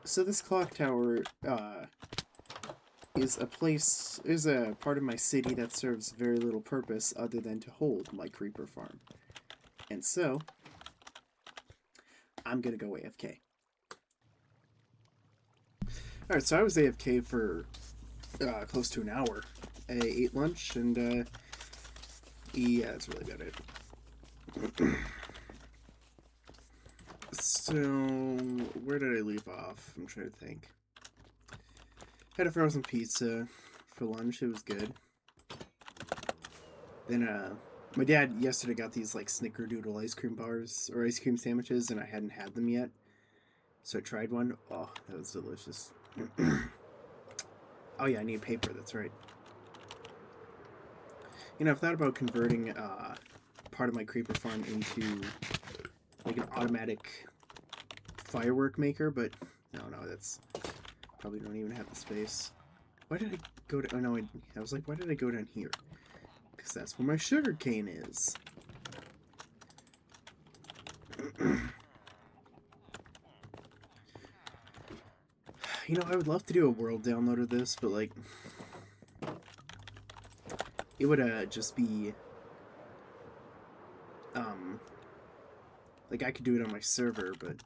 A: So this clock tower, is a part of my city that serves very little purpose other than to hold my creeper farm. And so, I'm gonna go AFK. Alright, so I was AFK for close to an hour. I ate lunch, and yeah, that's really about it. So, where did I leave off? I'm trying to think. Had a frozen pizza for lunch, it was good. Then, My dad yesterday got these like snickerdoodle ice cream bars or ice cream sandwiches, and I hadn't had them yet. So I tried one. Oh, that was delicious. Oh yeah, I need paper. That's right. You know, I've thought about converting part of my creeper farm into like an automatic firework maker, but no, that's probably don't even have the space. Why did I go to? Oh no, I was like, why did I go down here? Because that's where my sugar cane is. You know, I would love to do a world download of this, but like, it would just be like I could do it on my server, but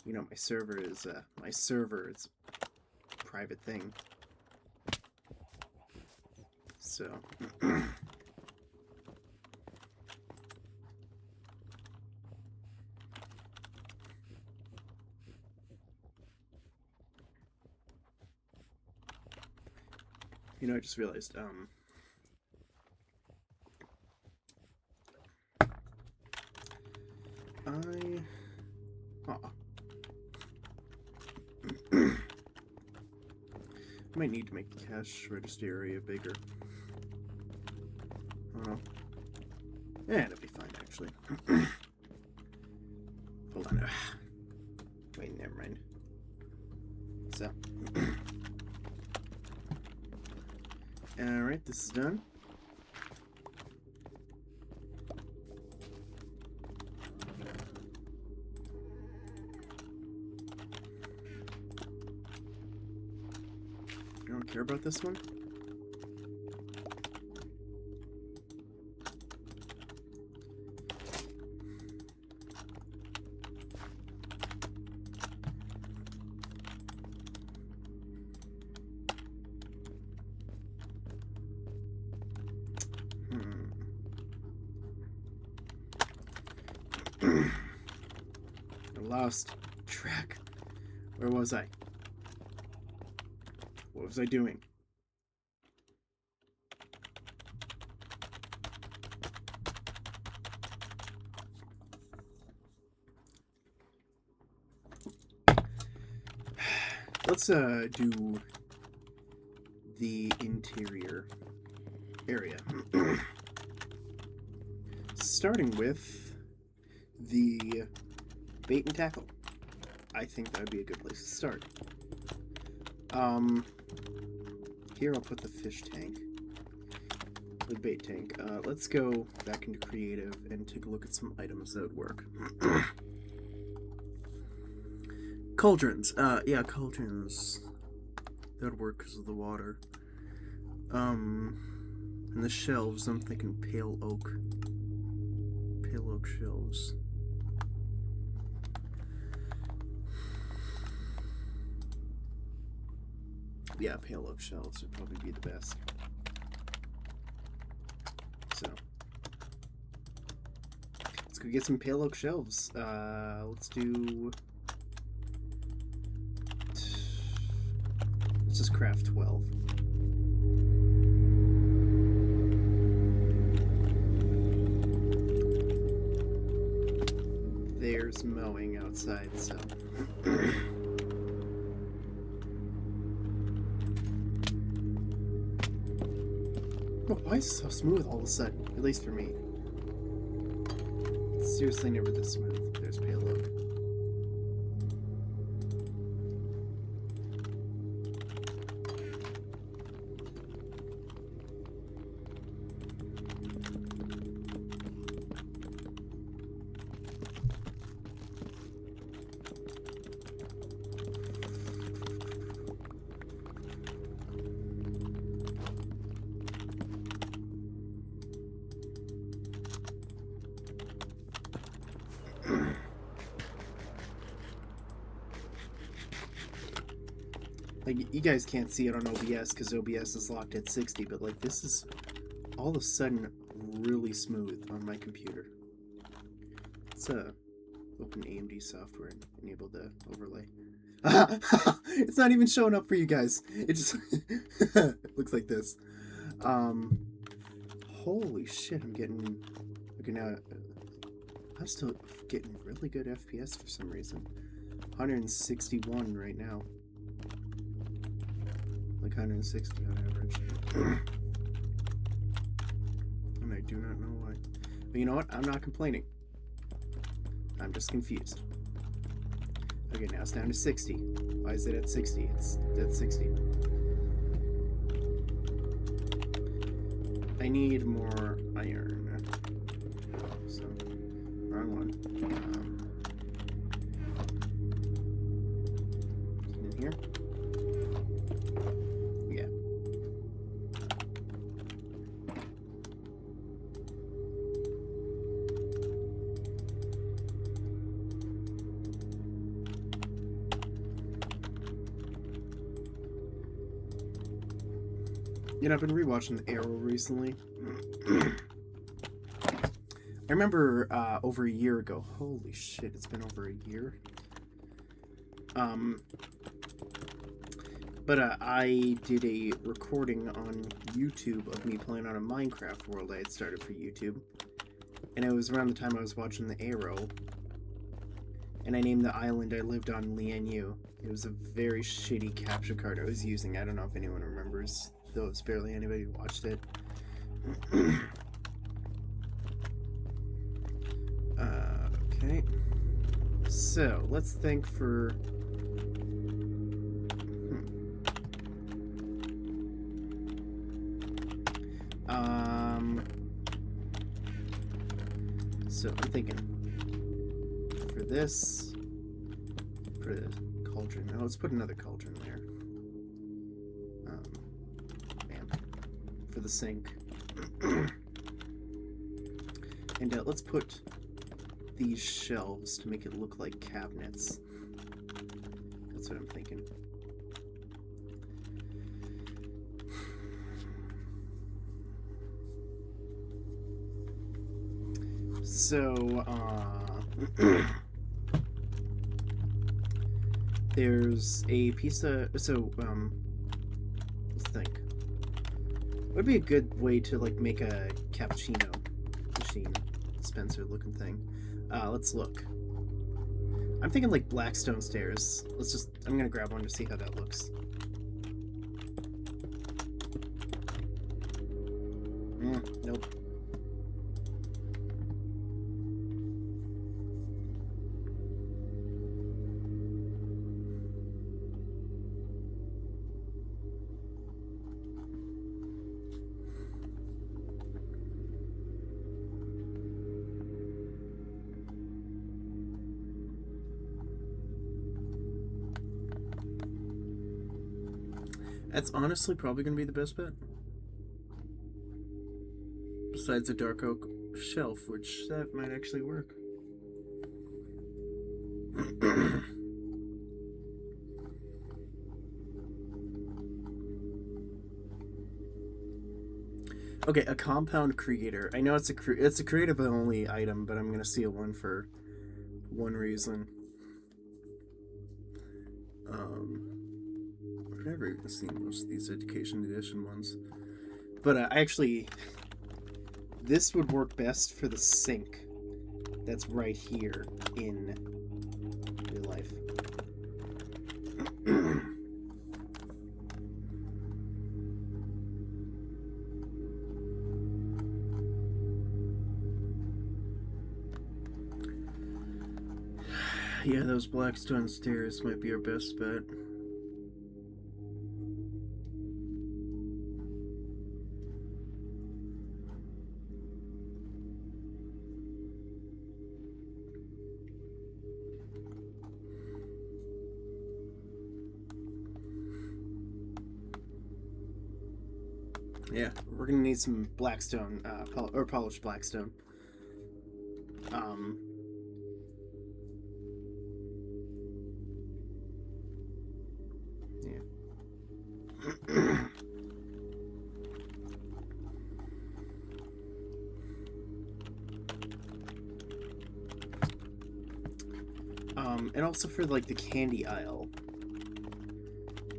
A: you know, my server is a private thing. So you know, I just realized I might need to make the cash register area bigger. Oh. Yeah, it'll be fine, actually. Hold on. Wait, never mind. So. Alright, this is done. I don't care about this one. I lost track. Where was I? What was I doing? Let's do the interior area. Starting with the bait and tackle. I think that would be a good place to start. Here I'll put the fish tank. The bait tank. Let's go back into creative and take a look at some items that would work. Cauldrons. Yeah, cauldrons. That would work because of the water. And the shelves, I'm thinking pale oak. Pale oak shelves. Yeah, pale oak shelves would probably be the best. So let's go get some pale oak shelves. Let's just craft 12. There's mowing outside, so oh, why is it so smooth all of a sudden? At least for me. It's seriously never this smooth. There's pale oak. Like, you guys can't see it on OBS because OBS is locked at 60, but like this is all of a sudden really smooth on my computer. Let's open AMD software and enable the overlay. It's not even showing up for you guys. It just looks like this. Holy shit, I'm getting... Okay, now... I'm still getting really good FPS for some reason. 161 right now. Like 160 on average. And I do not know why. But you know what? I'm not complaining. I'm just confused. Okay, now it's down to 60. Why is it at 60? It's at 60. I need more iron. So, wrong one. In here? Yeah. You know, I've been rewatching Arrow recently. I remember over a year ago. Holy shit, it's been over a year. But I did a recording on YouTube of me playing on a Minecraft world I had started for YouTube. And it was around the time I was watching the Arrow. And I named the island I lived on Lian-Yu. It was a very shitty capture card I was using. I don't know if anyone remembers, though it's barely anybody who watched it. Okay. So, let's think for... So, I'm thinking for this, for the cauldron. Now, let's put another cauldron there. Man. For the sink. And let's put these shelves to make it look like cabinets. That's what I'm thinking. So, there's a piece of... So, let's think. What would be a good way to, like, make a cappuccino machine dispenser looking thing? Let's look. I'm thinking, like, Blackstone stairs. I'm gonna grab one to see how that looks. Nope. That's honestly probably going to be the best bet. Besides the dark oak shelf, which that might actually work. Okay, a compound creator. I know it's a creative only item, but I'm going to steal one for one reason. I've never even seen most of these education edition ones. But this would work best for the sink that's right here in real life. Yeah, those Blackstone stairs might be our best bet. Yeah, we're gonna need some Blackstone, or polished Blackstone. Yeah. And also for, like, the candy aisle.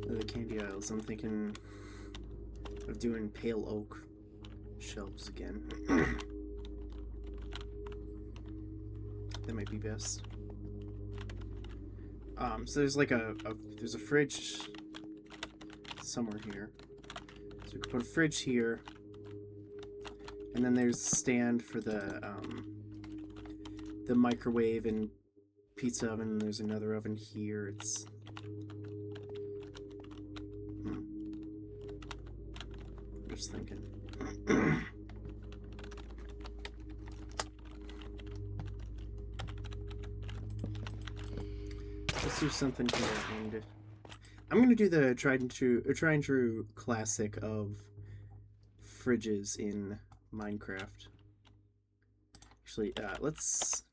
A: The candy aisles, I'm thinking of doing pale oak shelves again. That might be best. So there's like there's a fridge somewhere here. So we can put a fridge here, and then there's a stand for the microwave and pizza oven. And there's another oven here. It's just thinking. Let's do something here, and I'm gonna do the tried and true classic of fridges in Minecraft. Actually, let's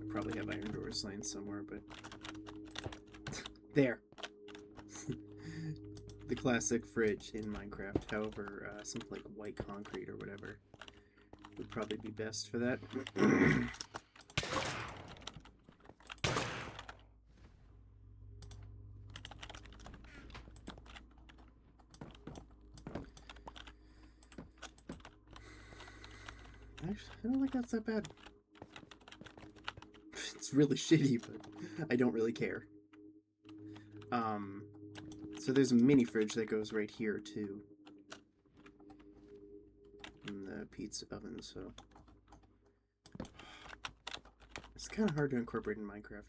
A: probably have iron doors laying somewhere, but there. The classic fridge in Minecraft. However, something like white concrete or whatever would probably be best for that. Actually, I don't think that's that bad. It's really shitty, but I don't really care. So there's a mini fridge that goes right here too. In the pizza oven, so it's kind of hard to incorporate in Minecraft.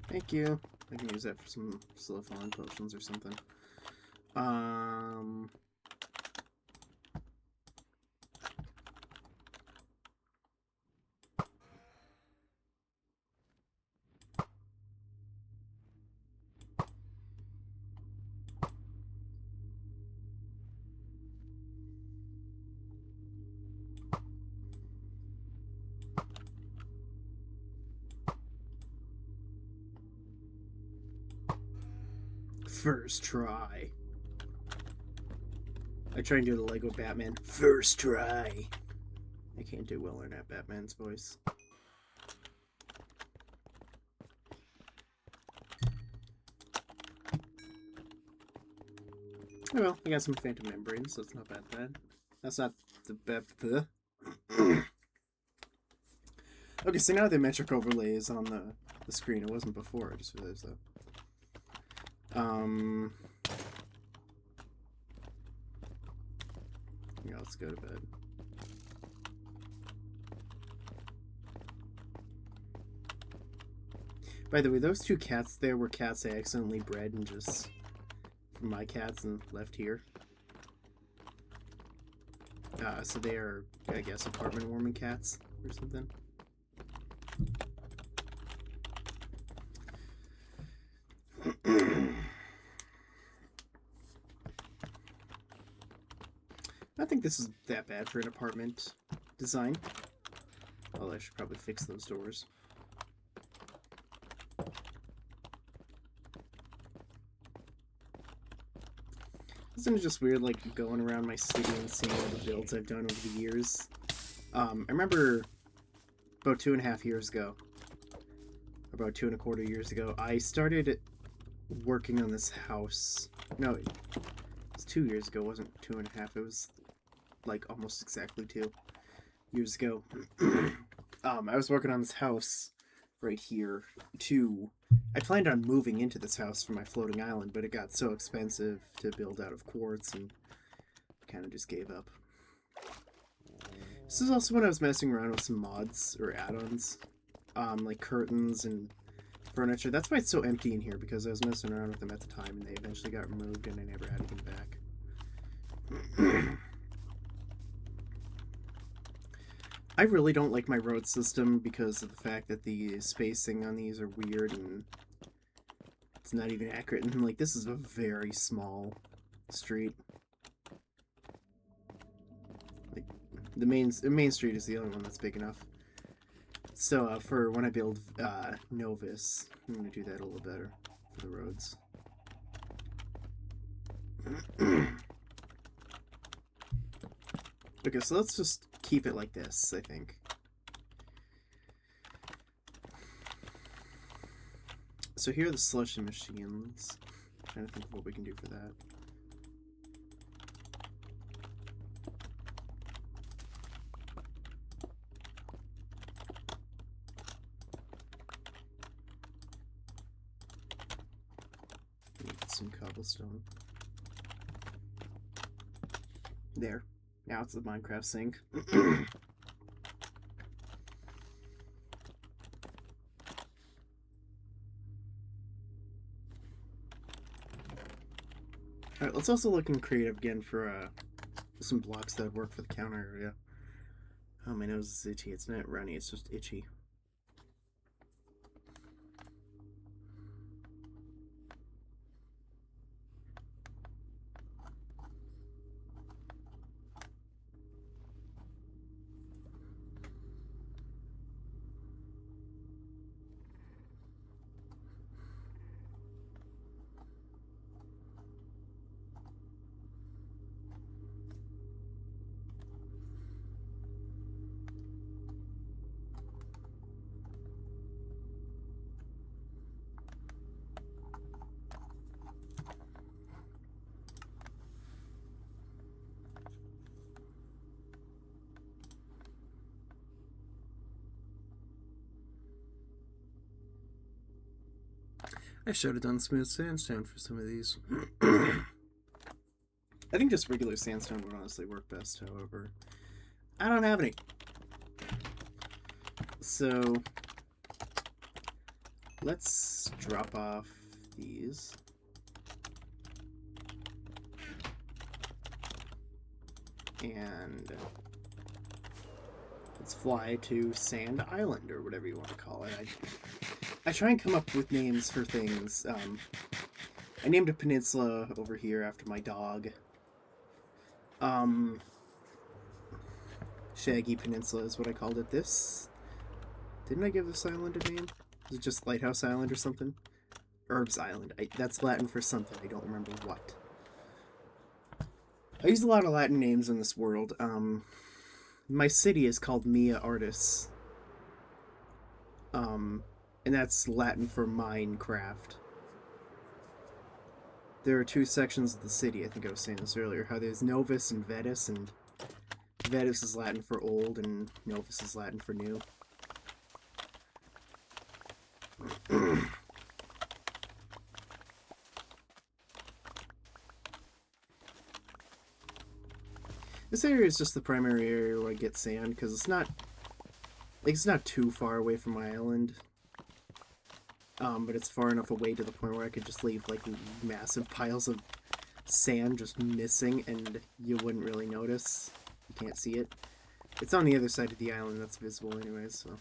A: Thank you. I can use that for some slow falling potions or something. First try. I try and do the Lego Batman. First try. I can't do well in that Batman's voice. Oh well, I got some phantom membranes, so it's not bad. That's not the best. Okay, so now the metric overlay is on the screen. It wasn't before, I just realized that. Yeah, let's go to bed. By the way, those two cats there were cats I accidentally bred and just from my cats and left here. So they are, I guess, apartment warming cats or something. I think this is that bad for an apartment design. Well, I should probably fix those doors. Isn't it just weird, like, going around my city and seeing all the builds I've done over the years? I remember about 2.5 years ago, about 2.25 years ago, I started working on this house. No, it was 2 years ago, it wasn't 2.5, it was like almost exactly 2 years ago. I was working on this house right here I planned on moving into this house from my floating island, but it got so expensive to build out of quartz and I kind of just gave up. This is also when I was messing around with some mods or add-ons, like curtains and furniture. That's why it's so empty in here, because I was messing around with them at the time and they eventually got removed and I never added them back. I really don't like my road system because of the fact that the spacing on these are weird and it's not even accurate. And like, this is a very small street. Like, the main street is the only one that's big enough. So for when I build Novus, I'm gonna do that a little better for the roads. Okay, so let's just keep it like this, I think. So here are the slushy machines. I'm trying to think of what we can do for that. Get some cobblestone. There. Now it's the Minecraft sink. Alright, let's also look in creative again for some blocks that work for the counter area. Oh, my nose is itchy. It's not runny, it's just itchy. I should have done smooth sandstone for some of these. I think just regular sandstone would honestly work best, however. I don't have any. So, let's drop off these. And let's fly to Sand Island, or whatever you want to call it. I try and come up with names for things. I named a peninsula over here after my dog. Shaggy Peninsula is what I called it. Didn't I give this island a name? Was it just Lighthouse Island or something? Herbs Island. That's Latin for something. I don't remember what. I use a lot of Latin names in this world. My city is called Mia Artis. And that's Latin for Minecraft. There are two sections of the city, I think I was saying this earlier, how there's Novus and Vetus, and Vetus is Latin for old, and Novus is Latin for new. This area is just the primary area where I get sand, because it's not too far away from my island. But it's far enough away to the point where I could just leave, like, massive piles of sand just missing, and you wouldn't really notice. You can't see it. It's on the other side of the island that's visible anyways, so...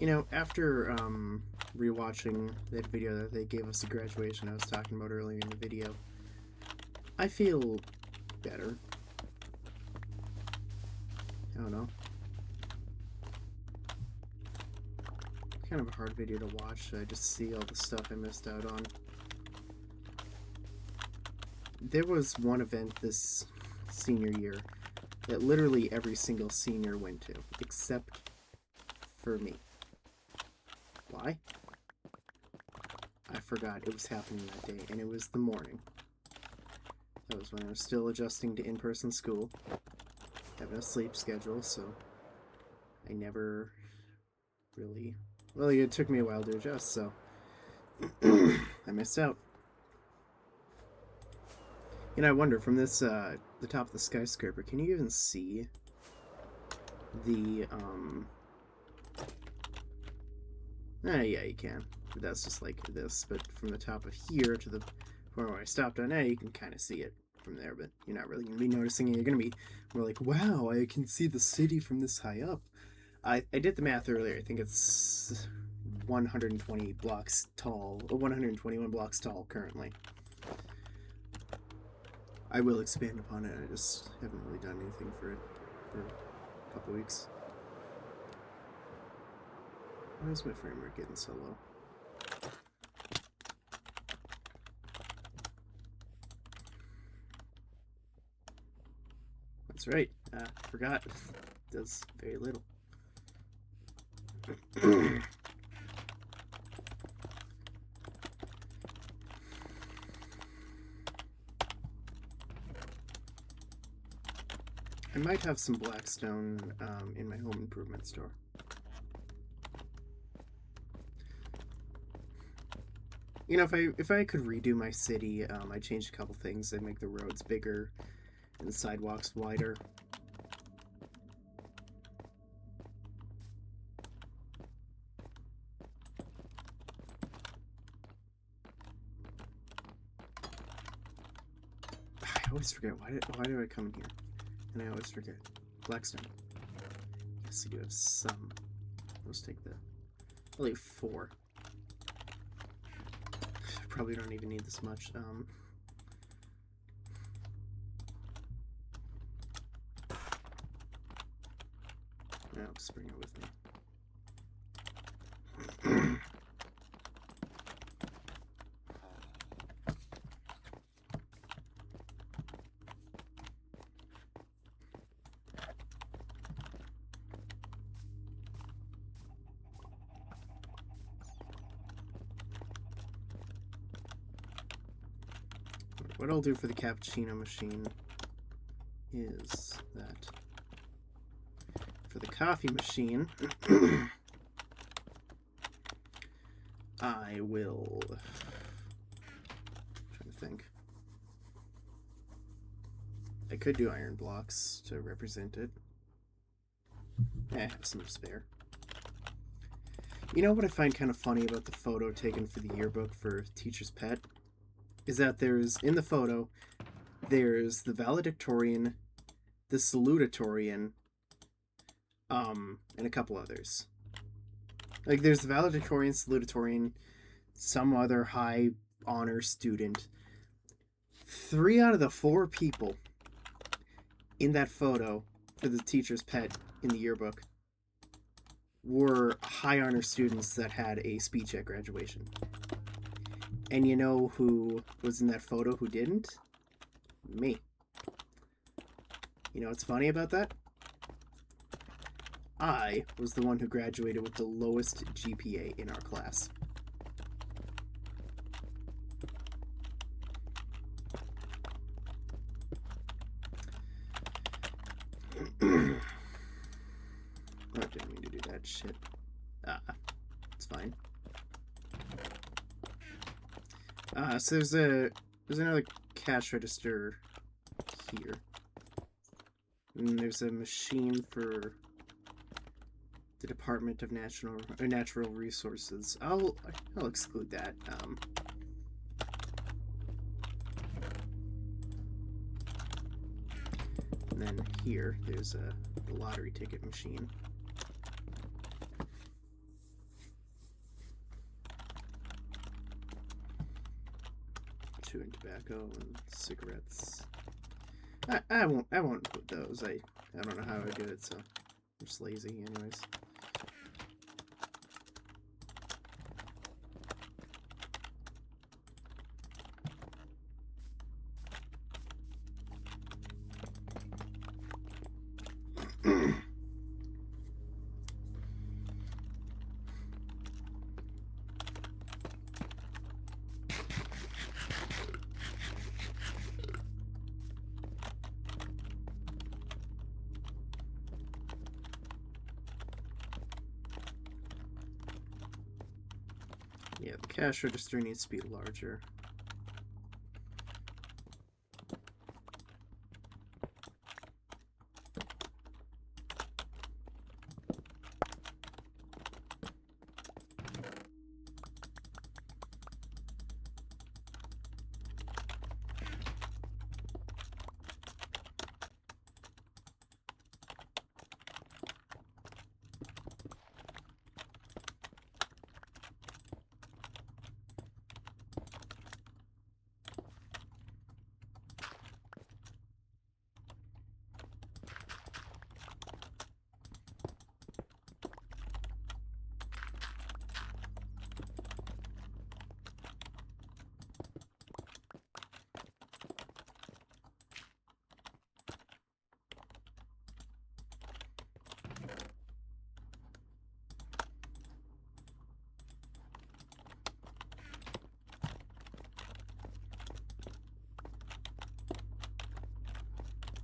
A: You know, after rewatching that video that they gave us at graduation I was talking about earlier in the video, I feel better. I don't know. Kind of a hard video to watch. I just see all the stuff I missed out on. There was one event this senior year that literally every single senior went to, except for me. Why? I forgot it was happening that day, and it was the morning. That was when I was still adjusting to in-person school. Having a sleep schedule, so I never really... Well, it took me a while to adjust, so I missed out. You know, I wonder, from this, the top of the skyscraper, can you even see the, yeah, you can. But that's just like this, but from the top of here to the point where I stopped on A, you can kind of see it from there, but you're not really going to be noticing it. You're going to be more like, wow, I can see the city from this high up. I did the math earlier. I think it's 120 blocks tall, or 121 blocks tall currently. I will expand upon it. I just haven't really done anything for it for a couple weeks. Why is my frame rate getting so low? That's right. Forgot. Does very little. I might have some Blackstone in my home improvement store. You know, if I could redo my city, I'd change a couple things. I'd make the roads bigger and the sidewalks wider. I always forget. Why do I come in here? And I always forget. Blackstone. Yes, I do have some. Let's take the... I'll leave 4. Probably don't even need this much. I'll just bring it with me. What I'll do for the cappuccino machine is that for the coffee machine, I will... I'm trying to think. I could do iron blocks to represent it. I have some spare. You know what I find kind of funny about the photo taken for the yearbook for Teacher's Pet? Is that there's, in the photo, there's the valedictorian, the salutatorian, and a couple others. Like, there's the valedictorian, salutatorian, some other high honor student. 3 out of the 4 people in that photo for the Teacher's Pet in the yearbook were high honor students that had a speech at graduation. And you know who was in that photo who didn't? Me. You know what's funny about that? I was the one who graduated with the lowest GPA in our class. Oh, didn't mean to do that shit. It's fine. So there's another cash register here. And there's a machine for the Department of Natural Resources. I'll exclude that. And then here, there's the lottery ticket machine. Chewing tobacco and cigarettes. I won't put those. I don't know how I do it, so I'm just lazy anyways. Yeah, the cash register needs to be larger.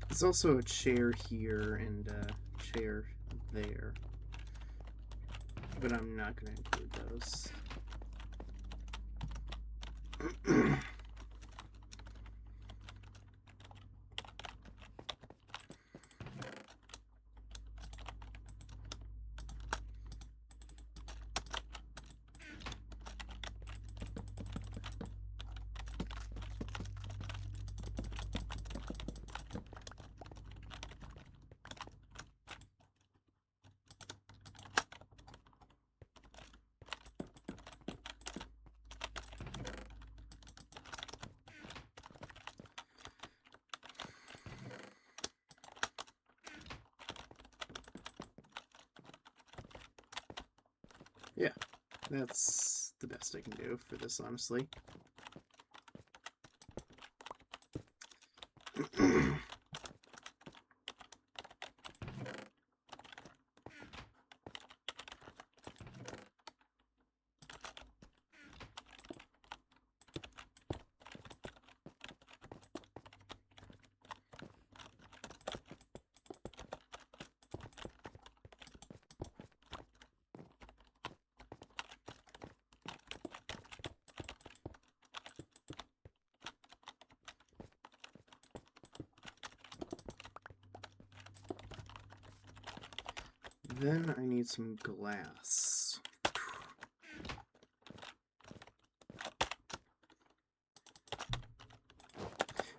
A: There's also a chair here and a chair there, but I'm not going to include those. Yeah, that's the best I can do for this, honestly. Then I need some glass.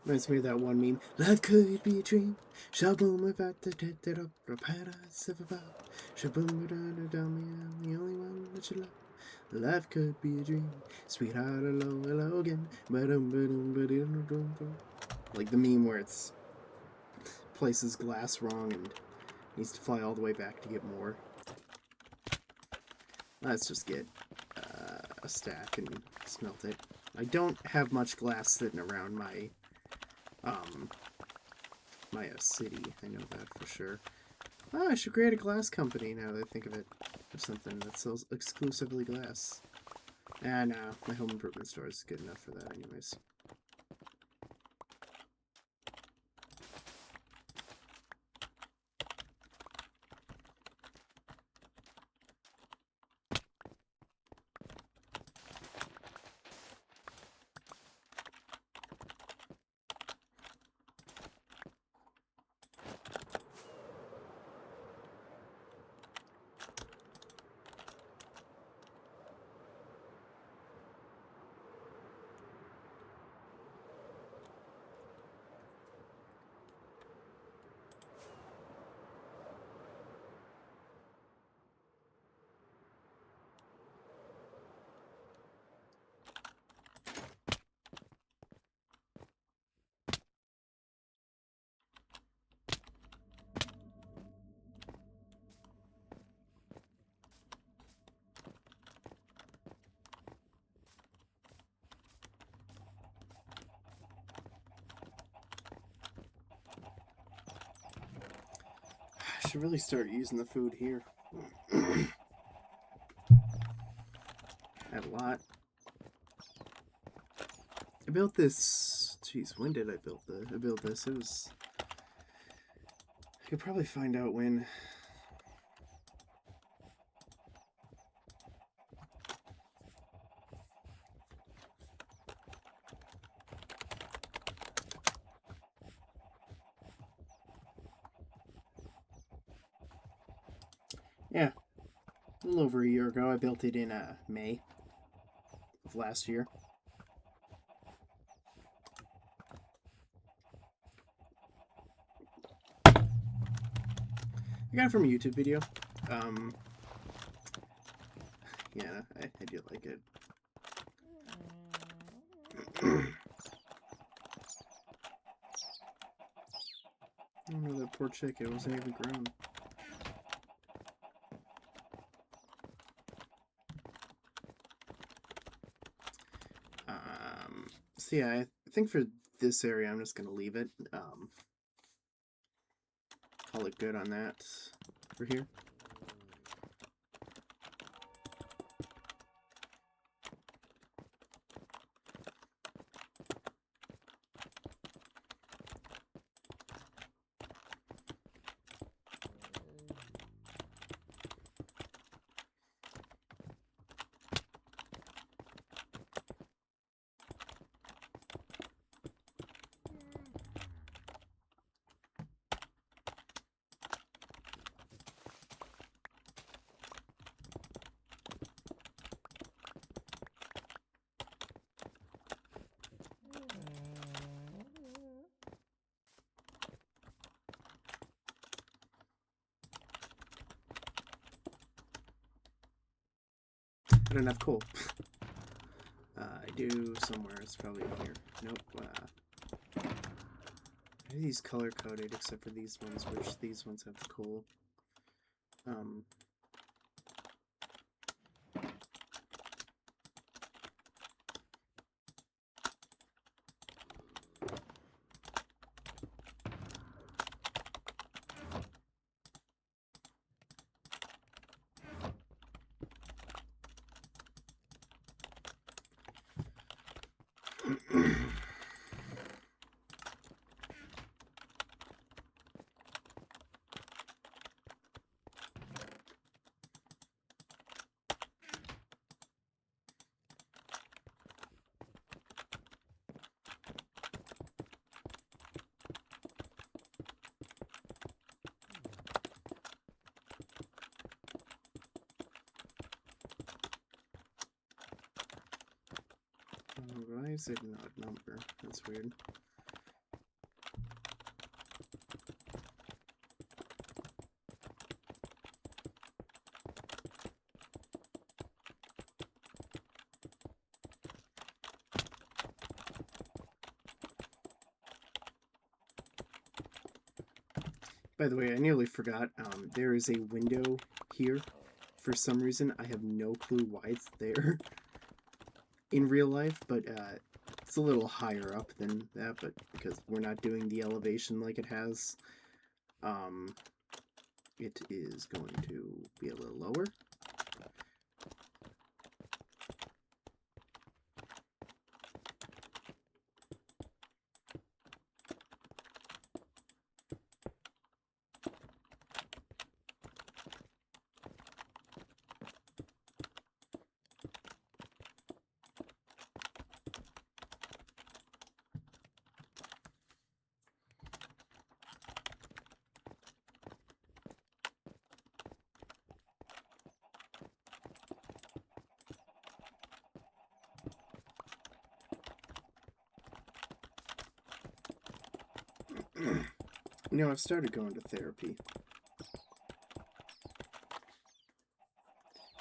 A: Reminds me of that one meme. Life could be a dream. Shaboom about the dead that up the paradise of about. Shaboom da me, I'm the only one that you love. Life could be a dream. Sweetheart, hello, hello again. Like the meme where it's places glass wrong and needs to fly all the way back to get more. Let's just get a stack and smelt it. I don't have much glass sitting around my city. I know that for sure. Oh, I should create a glass company now that I think of it. Or something that sells exclusively glass. Ah, no. My home improvement store is good enough for that anyways. I should really start using the food here. I have a lot. I built this. Jeez, when did I build this? It was. I could probably find out when. little over a year ago. I built it in May of last year. I got it from a YouTube video. Yeah, I do like it. Oh no, that poor chick, it wasn't even grown. So yeah, I think for this area I'm just gonna leave it. Call it good on that for here. I don't have coal. I do somewhere. It's probably in here. Nope. Are these color coded except for these ones, which these ones have the coal. Why is it an odd number? That's weird. By the way, I nearly forgot, there is a window here. For some reason, I have no clue why it's there in real life, but it's a little higher up than that, but because we're not doing the elevation like it has, it is going to be a little lower. You know, I've started going to therapy.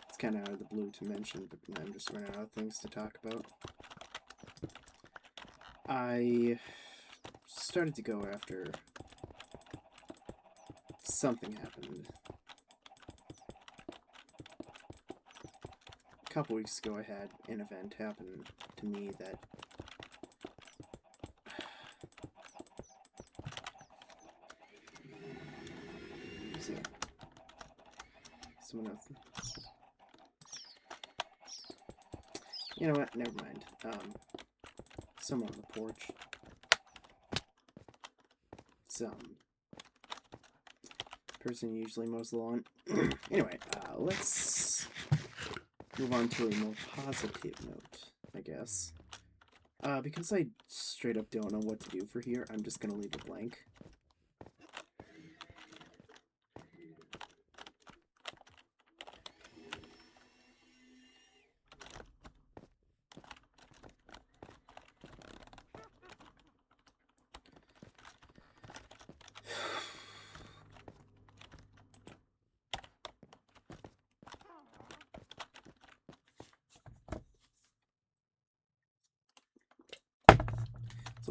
A: It's kind of out of the blue to mention, but I'm just running out of things to talk about. I started to go after something happened. A couple weeks ago I had an event happen to me that someone else. You know what? Never mind. Someone on the porch. Some person usually mows the lawn. Anyway, let's move on to a more positive note, I guess. Because I straight up don't know what to do for here, I'm just gonna leave it blank.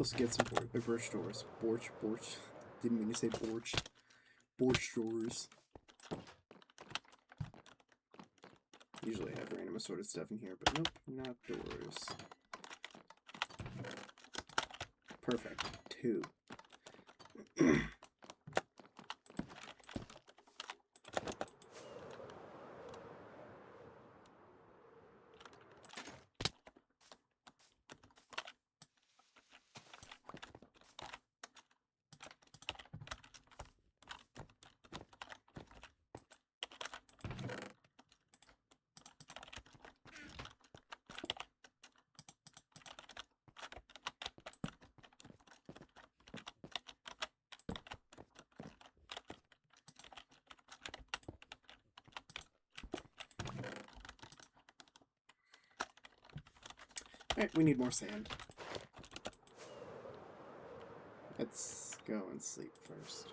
A: Let's get some birch doors. Borch. Didn't mean to say borch. Borch doors. Usually I have random assorted stuff in here, but nope, not doors. Perfect. 2. Alright, we need more sand. Let's go and sleep first.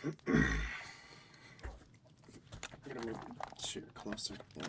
A: I'm gonna move the chair closer. There.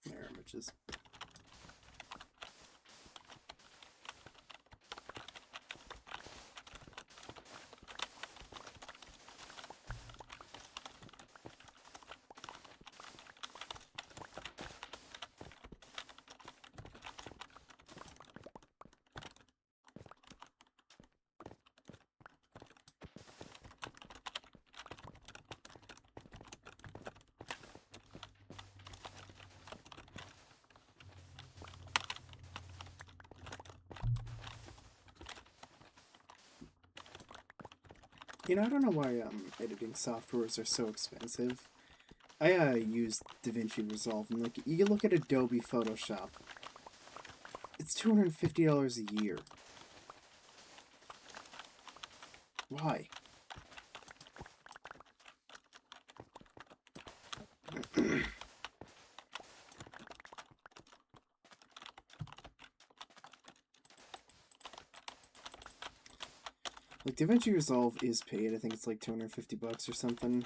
A: There, images. You know, I don't know why editing softwares are so expensive. I use DaVinci Resolve, and like you look at Adobe Photoshop, it's $250 a year. Why? Like, DaVinci Resolve is paid. I think it's like $250 or something.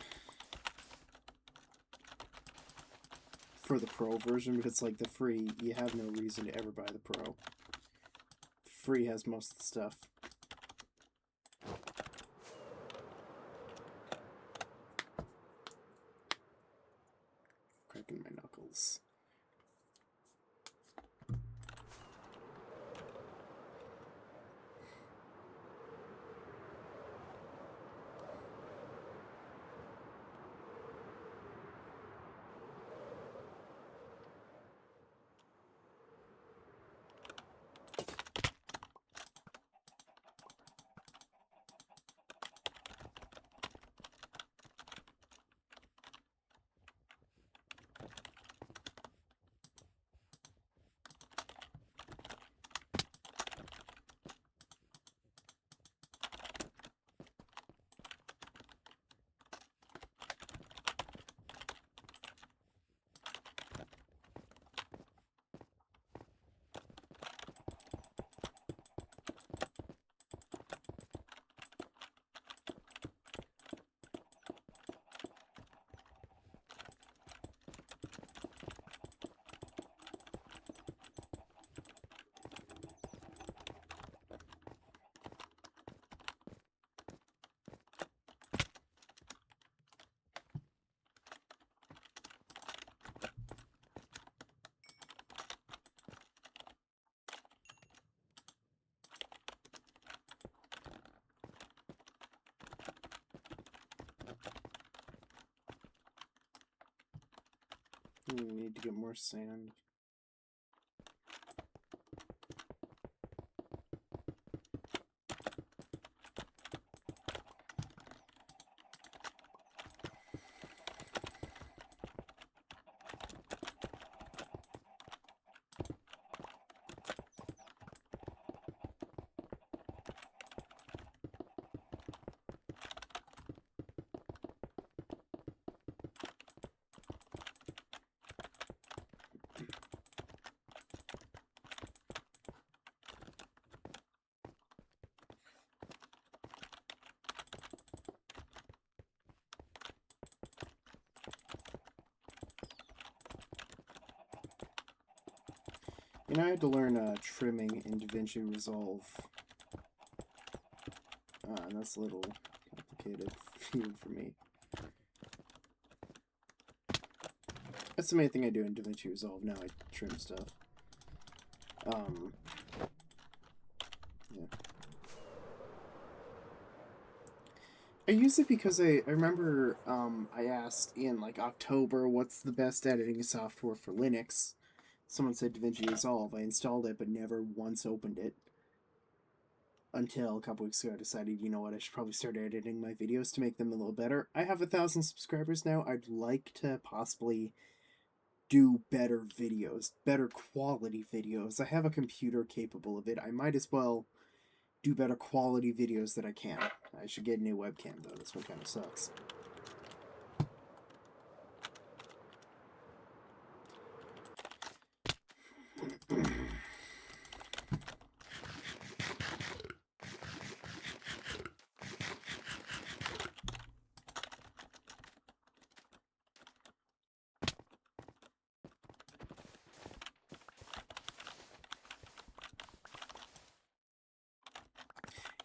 A: For the Pro version, but it's like the free, you have no reason to ever buy the Pro. Free has most of the stuff. Cracking my knuckles. We need to get more sand. You know, I had to learn trimming in DaVinci Resolve. And that's a little complicated even for me. That's the main thing I do in DaVinci Resolve now. I trim stuff. Yeah. I use it because I remember I asked in like October what's the best editing software for Linux. Someone said DaVinci Resolve. I installed it but never once opened it. Until a couple weeks ago I decided, you know what, I should probably start editing my videos to make them a little better. I have 1,000 subscribers now. I'd like to possibly do better videos, better quality videos. I have a computer capable of it. I might as well do better quality videos that I can. I should get a new webcam though. This one kind of sucks.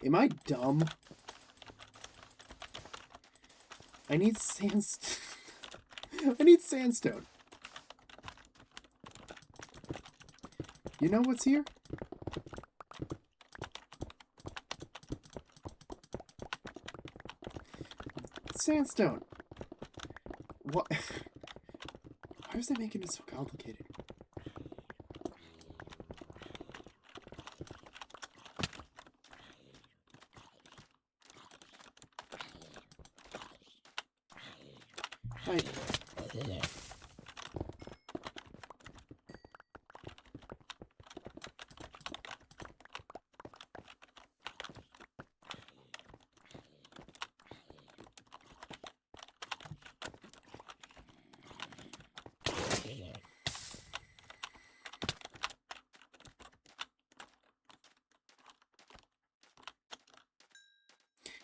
A: Am I dumb? I need sandstone. I need sandstone. You know what's here? Sandstone. What? Why is that making it so complicated? Right.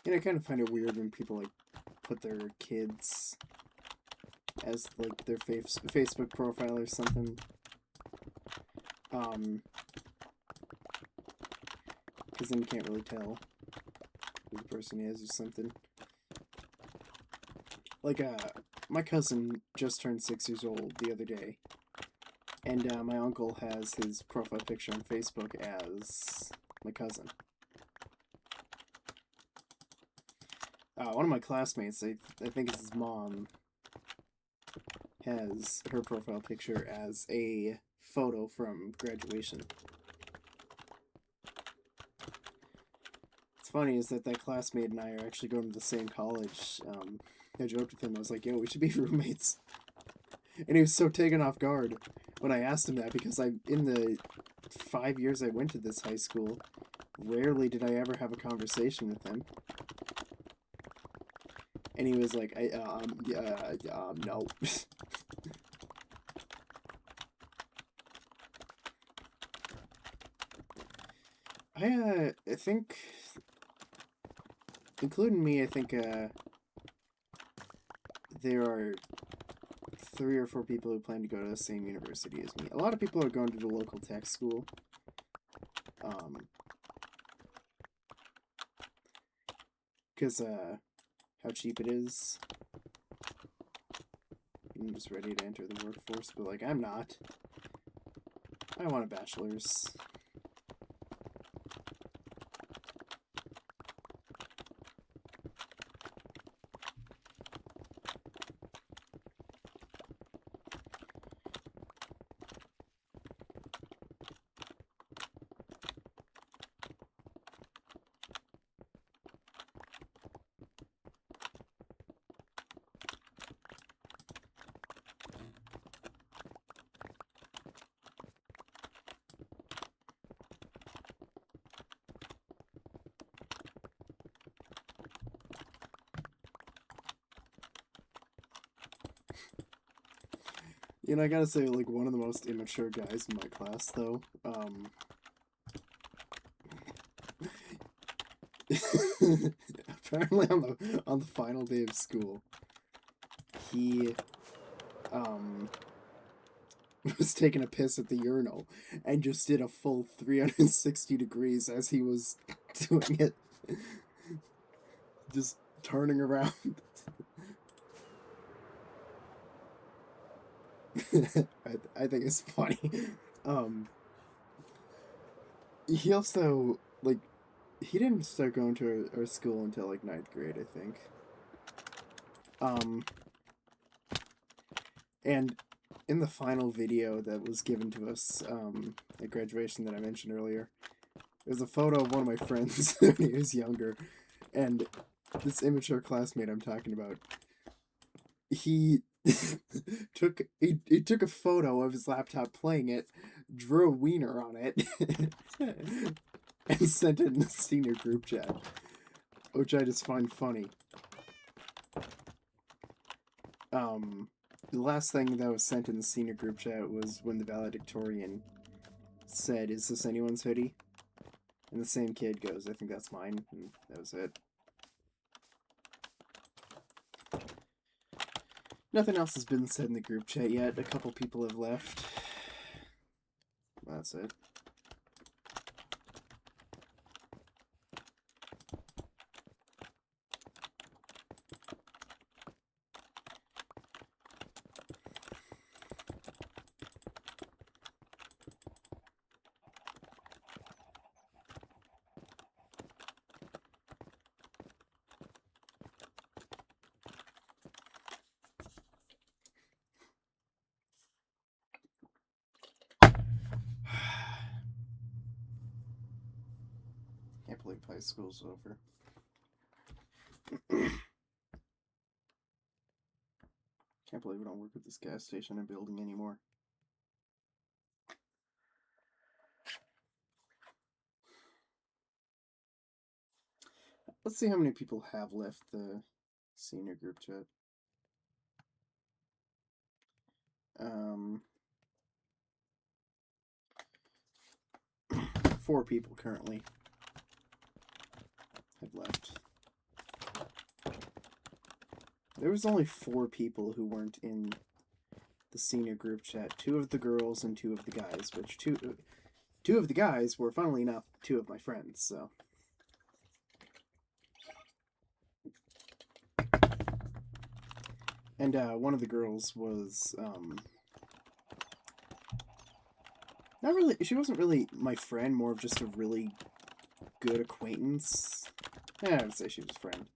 A: And I kind of find it weird when people like put their kids as like their Facebook profile or something. Because then you can't really tell who the person is or something. Like my cousin just turned 6 years old the other day, and my uncle has his profile picture on Facebook as my cousin. One of my classmates, I think it's his mom, has her profile picture as a photo from graduation. What's funny is that classmate and I are actually going to the same college. I joked with him, I was like, yo, we should be roommates. And he was so taken off guard when I asked him that, because in the 5 years I went to this high school, rarely did I ever have a conversation with him. And he was like, no. I think, including me, I think, there are 3 or 4 people who plan to go to the same university as me. A lot of people are going to the local tech school. Because, how cheap it is. I'm just ready to enter the workforce, but, like, I'm not. I want a bachelor's. You know, I gotta say, like, one of the most immature guys in my class, though, apparently on the final day of school, he, was taking a piss at the urinal and just did a full 360 degrees as he was doing it. Just turning around. I think it's funny. He also, like, he didn't start going to our school until, like, 9th grade, I think. And in the final video that was given to us, at graduation that I mentioned earlier, there's a photo of one of my friends when he was younger, and this immature classmate I'm talking about, he took a photo of his laptop playing it, drew a wiener on it, and sent it in the senior group chat, which I just find funny. The last thing that was sent in the senior group chat was when the valedictorian said, "Is this anyone's hoodie?" And the same kid goes, "I think that's mine," and that was it. Nothing else has been said in the group chat yet. A couple people have left. That's it. Can't believe high school's over. Can't believe we don't work at this gas station and building anymore. Let's see how many people have left the senior group chat. 4 people currently have left. There was only 4 people who weren't in the senior group chat. 2 of the girls and 2 of the guys, which 2 of the guys were, funnily enough, 2 of my friends, so. And one of the girls was, not really, she wasn't really my friend, more of just a really good acquaintance. Yeah, I would say she was a friend.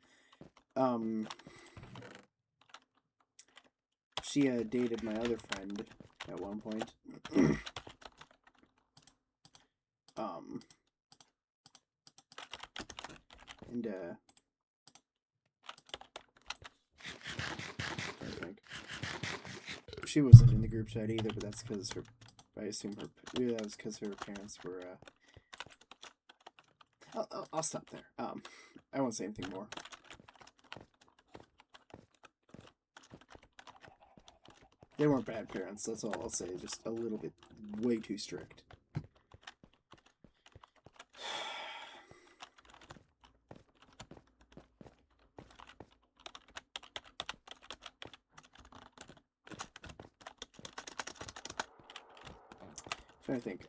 A: She dated my other friend at one point. And I think she wasn't in the group chat either, but that's because her, I assume her, maybe that was because her parents were, I'll stop there. I won't say anything more. They weren't bad parents, that's all I'll say, just a little bit way too strict. I'm trying to think.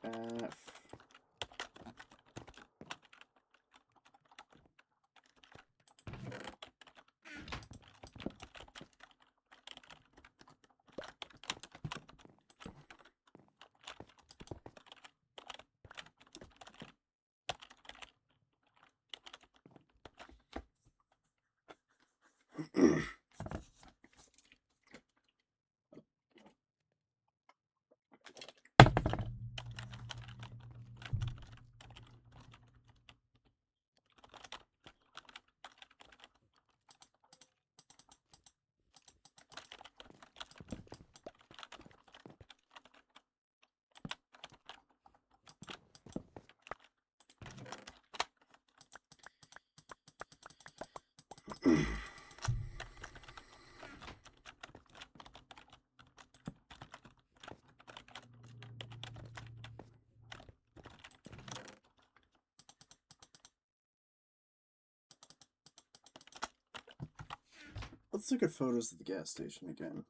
A: Let's look at photos of the gas station again.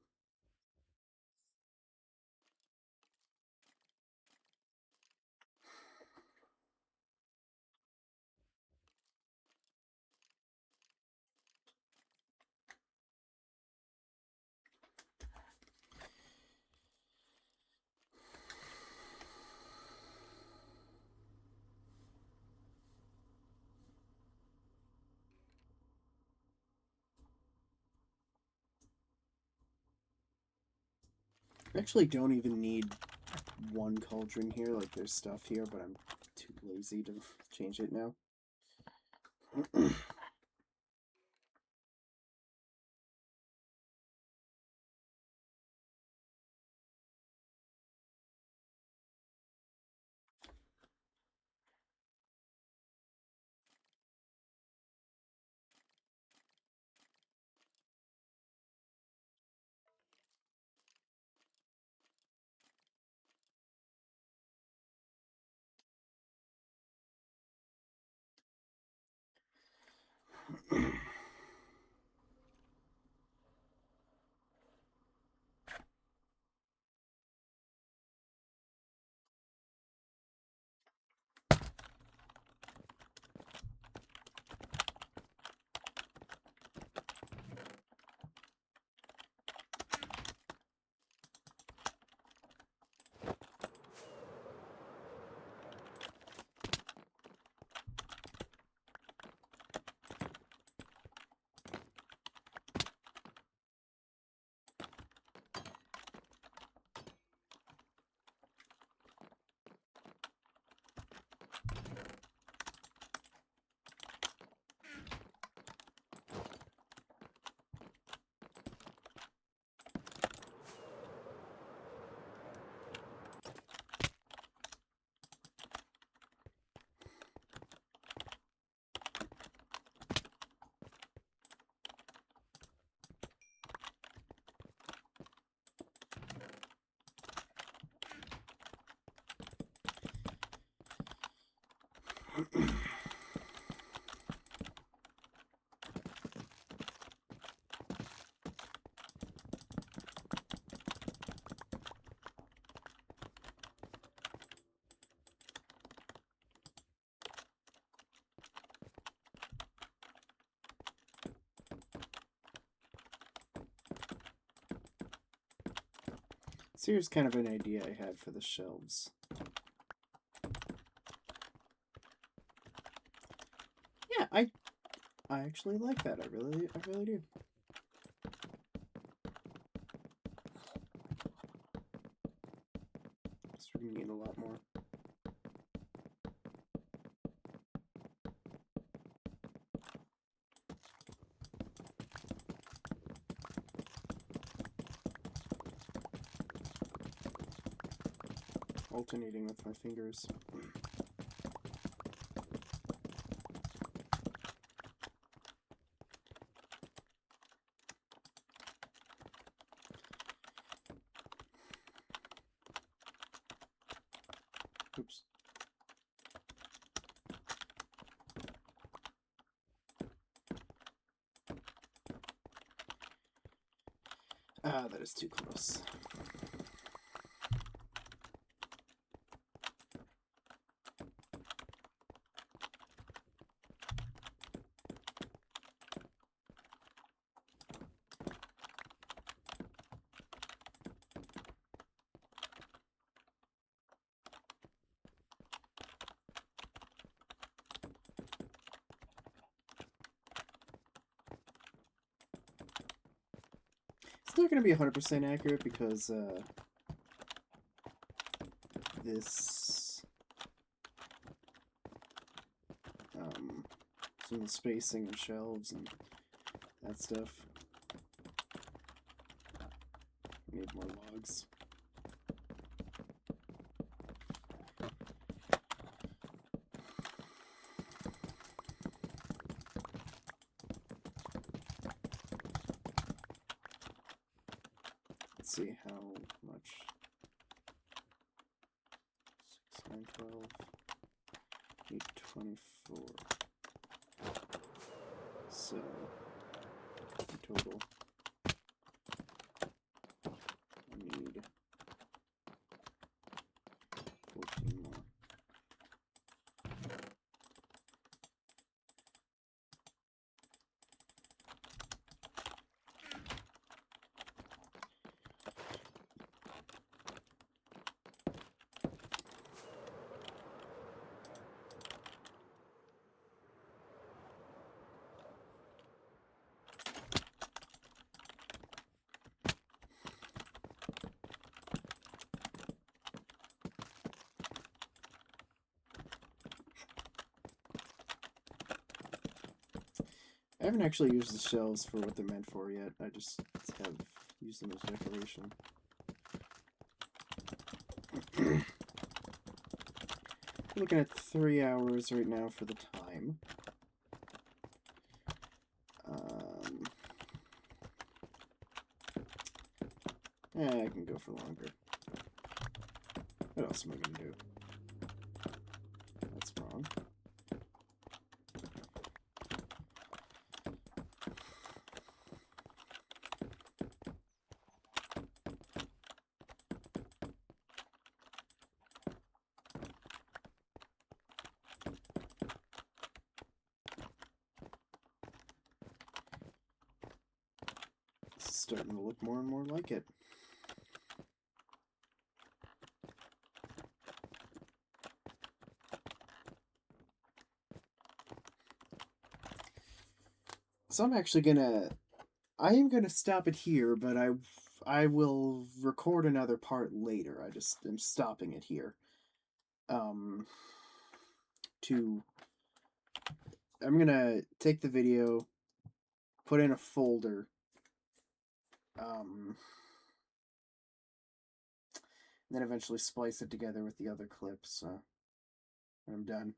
A: I actually don't even need one cauldron here, like there's stuff here, but I'm too lazy to change it now. So here's kind of an idea I had for the shelves. Yeah, I actually like that. I really do. This would mean a lot more. Alternating with my fingers. Oops. Ah, that is too close. It's not going to be 100% accurate because this some of the spacing and shelves and that stuff. I need more logs. Let's see how much. 6, 9, 12, 8, 24. So, in total. I haven't actually used the shelves for what they're meant for yet. I just have used them as decoration. Looking at 3 hours right now for the time. I can go for longer. What else am I gonna do? That's wrong. It's starting to look more and more like it. So I am gonna stop it here, but I will record another part later. I just am stopping it here. To I'm gonna take the video, put in a folder, and then eventually splice it together with the other clips. When I'm done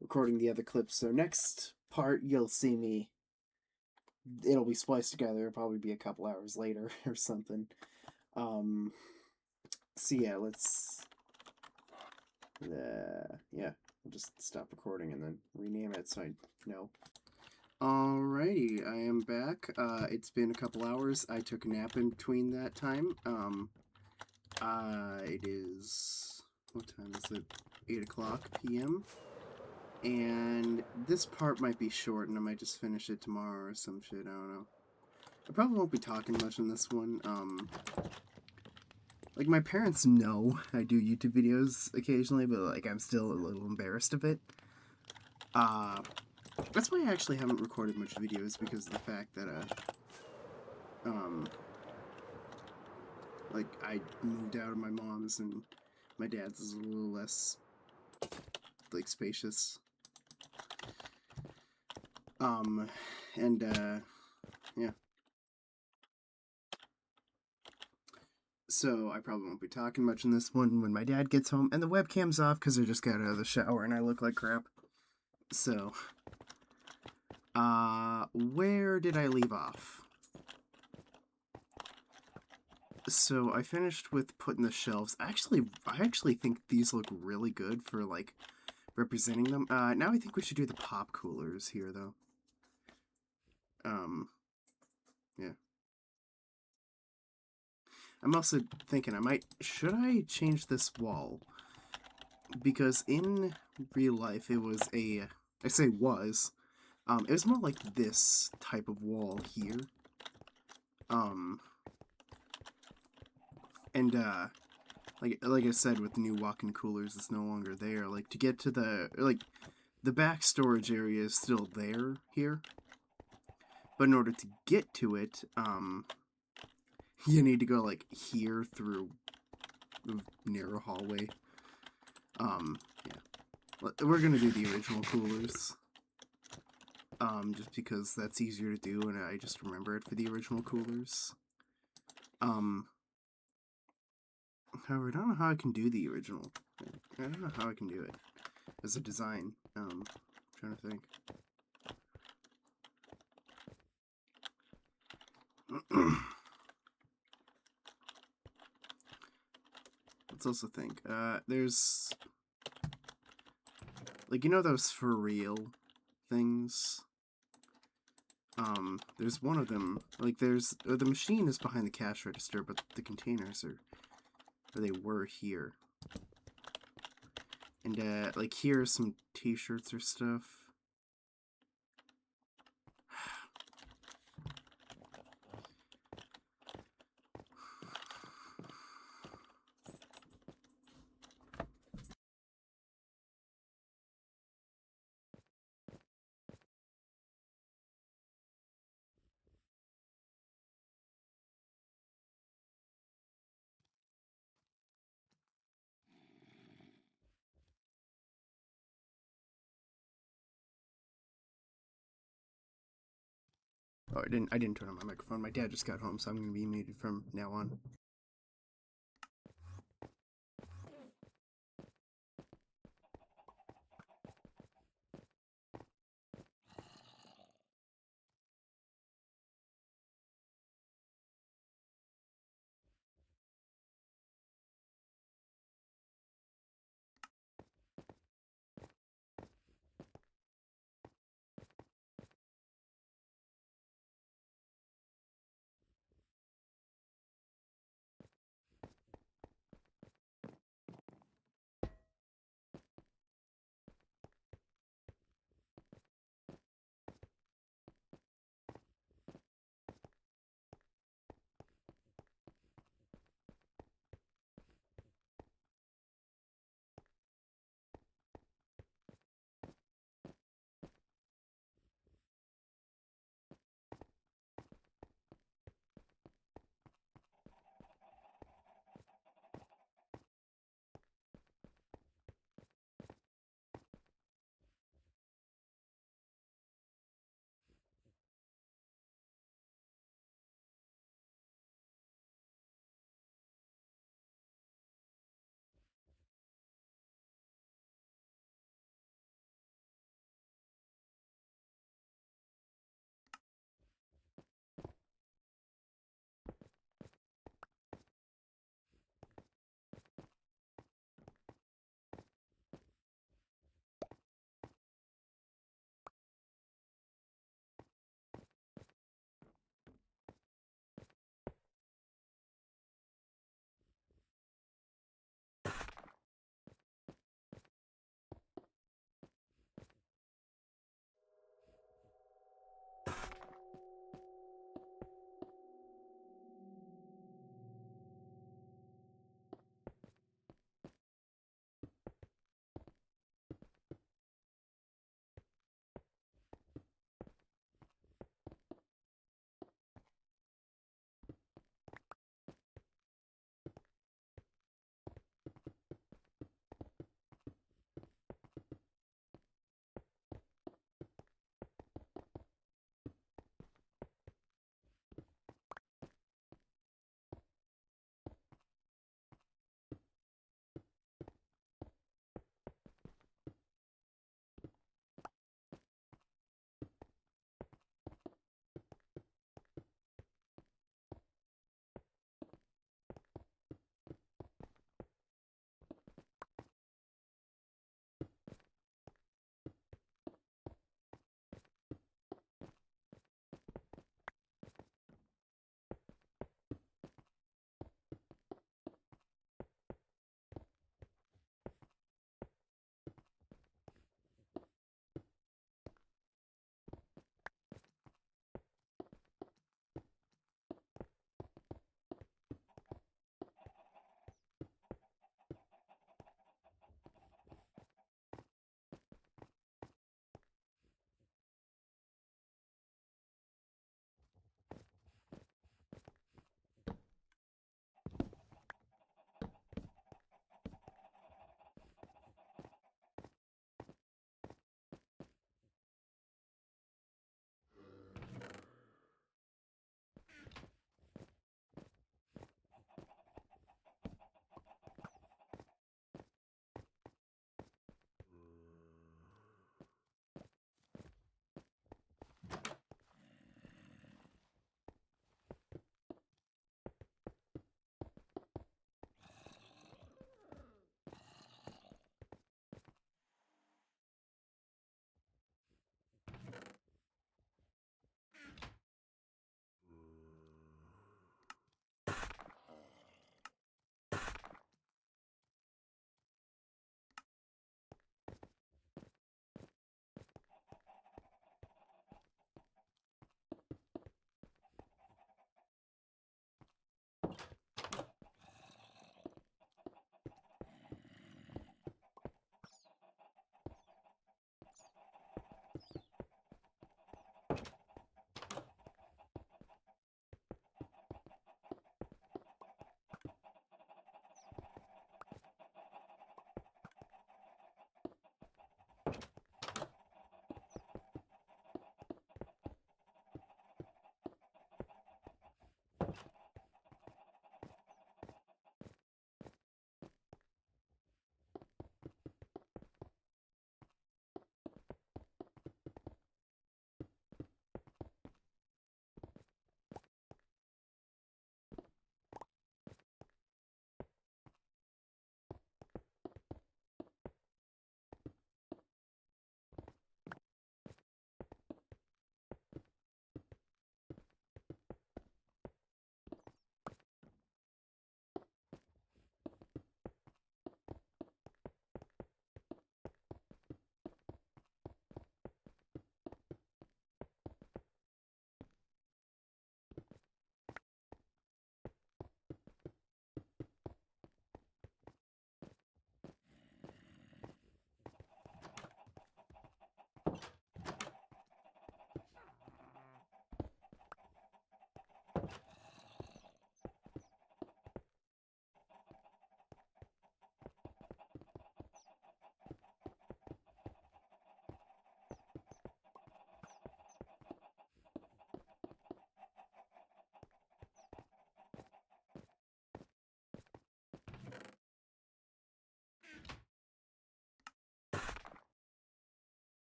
A: recording the other clips. So next part, you'll see me. It'll be spliced together. It'll probably be a couple hours later or something. So yeah, yeah, I'll just stop recording and then rename it so I know. Alrighty, I am back. It's been a couple hours. I took a nap in between that time. It is, what time is it? 8 o'clock p.m. And this part might be short, and I might just finish it tomorrow or some shit, I don't know. I probably won't be talking much on this one. Like, my parents know I do YouTube videos occasionally, but, like, I'm still a little embarrassed of it. That's why I actually haven't recorded much videos, because of the fact that, like, I moved out of my mom's, and my dad's is a little less, like, spacious. Yeah. So I probably won't be talking much in this one when my dad gets home, and the webcam's off because I just got out of the shower and I look like crap. So, where did I leave off? So I finished with putting the shelves. I actually think these look really good for, like, representing them. Now I think we should do the pop coolers here, though. Yeah. I'm also thinking should I change this wall? Because in real life, it was it was more like this type of wall here. Like I said, with the new walk-in coolers, it's no longer there. Like, to get to the back storage area is still there here. But in order to get to it, you need to go, like, here through the narrow hallway. Yeah. We're gonna do the original coolers. Just because that's easier to do, and I just remember it for the original coolers. However, I don't know how I can do the original. I don't know how I can do it as a design. I'm trying to think. Let's also think. There's, like, you know those for real things? There's one of them. Like, there's the machine is behind the cash register, but the containers are, or they were here. And like, here are some t-shirts or stuff. Oh, I didn't turn on my microphone. My dad just got home, so I'm gonna be muted from now on.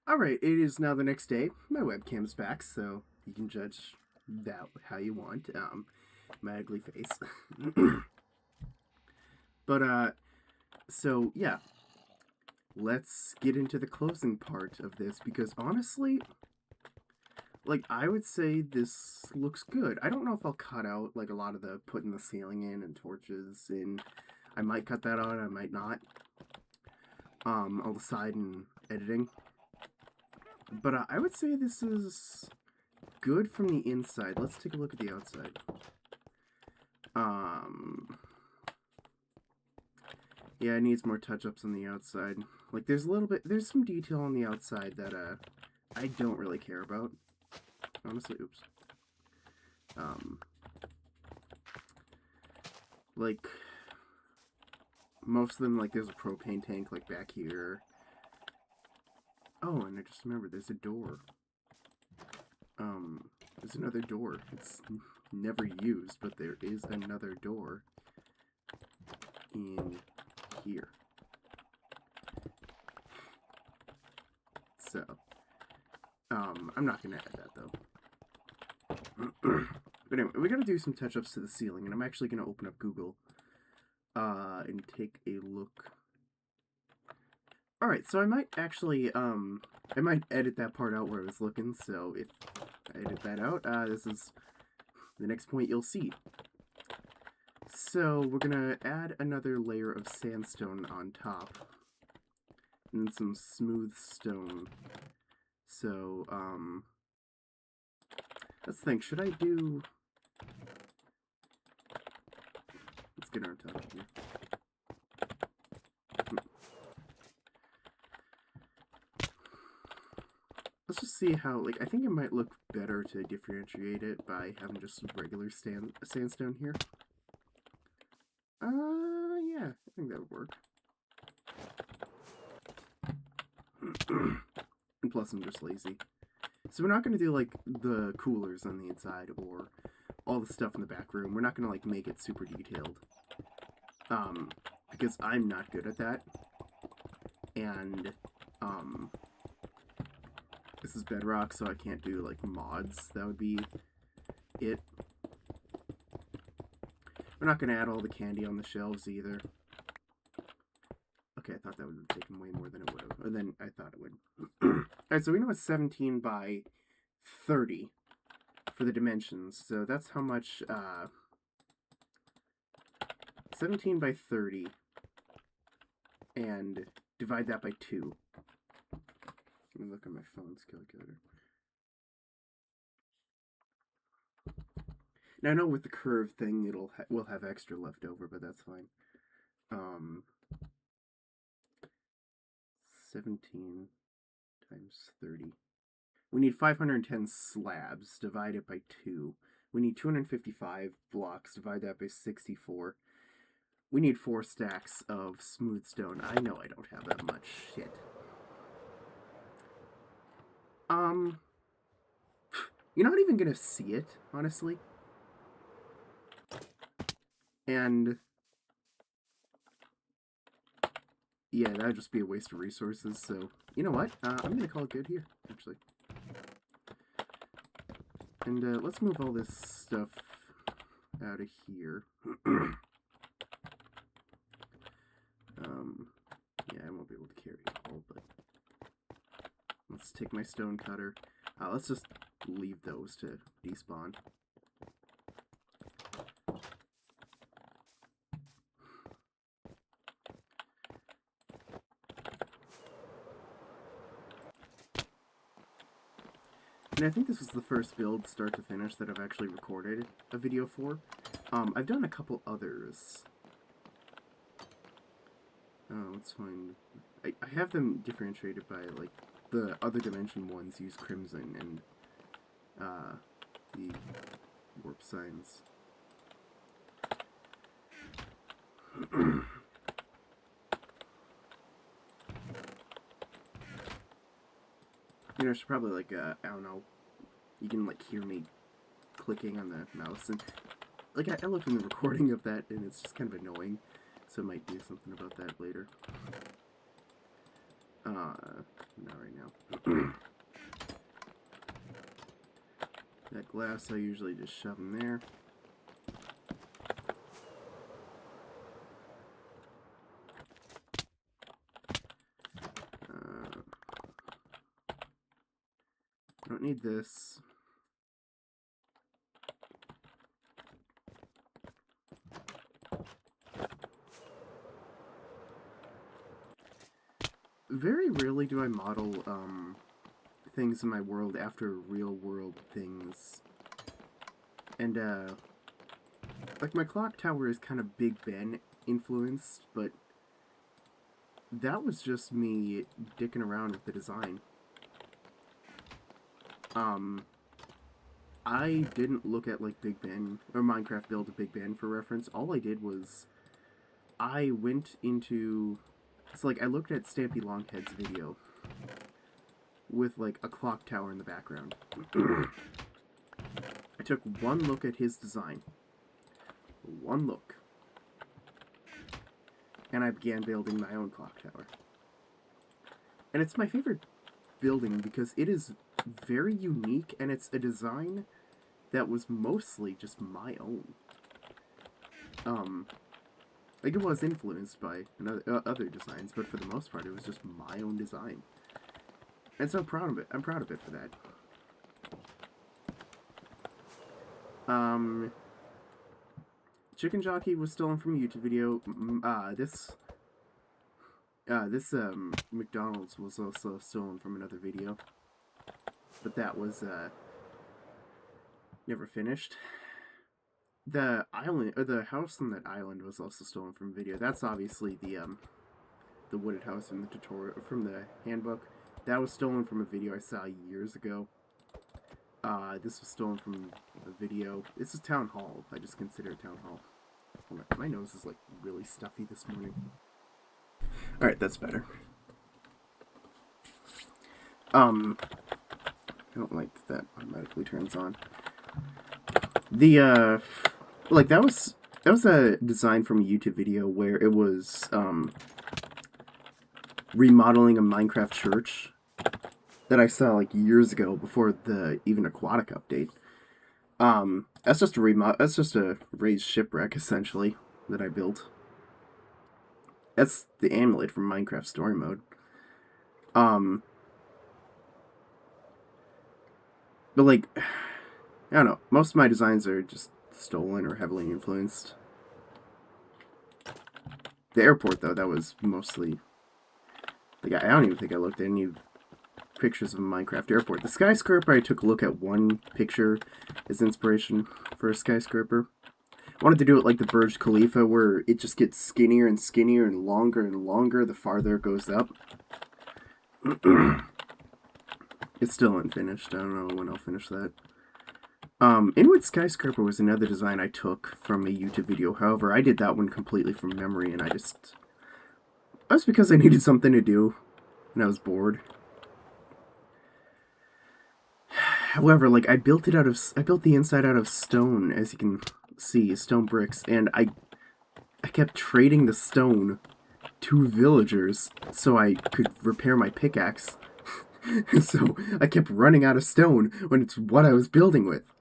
A: Alright, it is now the next day. My webcam's back, so you can judge that how you want. My ugly face. But, so, yeah. Let's get into the closing part of this, because honestly, like, I would say this looks good. I don't know if I'll cut out, like, a lot of the putting the ceiling in and torches in. I might cut that out, I might not. I'll decide in editing. But I would say this is good from the inside. Let's take a look at the outside. Yeah, it needs more touch-ups on the outside. Like, there's some detail on the outside that, I don't really care about. Honestly, oops. Like, most of them, like, there's a propane tank, like, back here. Oh, and I just remembered, there's a door. There's another door. It's never used, but there is another door in here. So, I'm not gonna add that, though. But anyway, we gotta do some touch-ups to the ceiling, and I'm actually gonna open up Google, and take a look. Alright, so I might actually, I might edit that part out where I was looking, so if I edit that out, this is the next point you'll see. So, we're gonna add another layer of sandstone on top, and some smooth stone. So, let's think, should I do... Let's get our top here. Let's just see how, like, I think it might look better to differentiate it by having just regular sandstone here. Yeah, I think that would work. And plus, I'm just lazy. So we're not going to do, like, the coolers on the inside or all the stuff in the back room. We're not going to, like, make it super detailed. Because I'm not good at that. And, this is Bedrock, so I can't do, like, mods. That would be it. We're not going to add all the candy on the shelves either. Okay, I thought that would have taken way more than it would have. Or than I thought it would. Alright, so we know it's 17 by 30 for the dimensions. So that's how much, 17 by 30. And divide that by 2. Let me look at my phone's calculator. Now I know with the curve thing, we'll have extra left over, but that's fine. 17 times 30. We need 510 slabs. Divide it by 2. We need 255 blocks. Divide that by 64. We need 4 stacks of smooth stone. I know I don't have that much. Shit. You're not even gonna see it, honestly. And yeah, that'd just be a waste of resources, so you know what? I'm gonna call it good here, actually. And let's move all this stuff out of here. Yeah, I won't be able to carry it all, but let's take my stone cutter. Let's just leave those to despawn. And I think this was the first build, start to finish, that I've actually recorded a video for. I've done a couple others. Let's find... I have them differentiated by, like, the other dimension ones use crimson and, the warp signs. You know, I should probably, like, I don't know, you can, like, hear me clicking on the mouse, and, like, I looked in the recording of that, and it's just kind of annoying, so I might do something about that later. Not right now. That glass I usually just shove in there. I don't need this. Very rarely do I model, things in my world after real-world things. And, like, my clock tower is kind of Big Ben influenced, but that was just me dicking around with the design. I didn't look at, like, Big Ben, or Minecraft Build a Big Ben for reference. All I did was, I went into, it's like, I looked at Stampy Longhead's video with, like, a clock tower in the background. I took one look at his design. One look. And I began building my own clock tower. And it's my favorite building because it is very unique, and it's a design that was mostly just my own. Like, it was influenced by other designs, but for the most part, it was just my own design. And so I'm proud of it. I'm proud of it for that. Chicken Jockey was stolen from a YouTube video. This McDonald's was also stolen from another video. But that was, never finished. The island, or the house on that island was also stolen from a video. That's obviously the wooded house from the tutorial, from the handbook. That was stolen from a video I saw years ago. This was stolen from a video. This is Town Hall. I just consider it Town Hall. My nose is, like, really stuffy this morning. Alright, that's better. I don't like that automatically turns on. The, like, that was a design from a YouTube video where it was, remodeling a Minecraft church that I saw, like, years ago before the even Aquatic update. That's just a raised shipwreck, essentially, that I built. That's the amulet from Minecraft Story Mode. But, like, I don't know, most of my designs are just stolen or heavily influenced. The airport, though, that was mostly, like, I don't even think I looked at any pictures of a Minecraft airport. The skyscraper, I took a look at one picture as inspiration for a skyscraper. I wanted to do it like the Burj Khalifa, where it just gets skinnier and skinnier and longer the farther it goes up. It's still unfinished. I don't know when I'll finish that. Inwood Skyscraper was another design I took from a YouTube video. However, I did that one completely from memory, and that's because I needed something to do, and I was bored. However, like, I built the inside out of stone, as you can see, stone bricks, and I kept trading the stone to villagers so I could repair my pickaxe. So I kept running out of stone when it's what I was building with.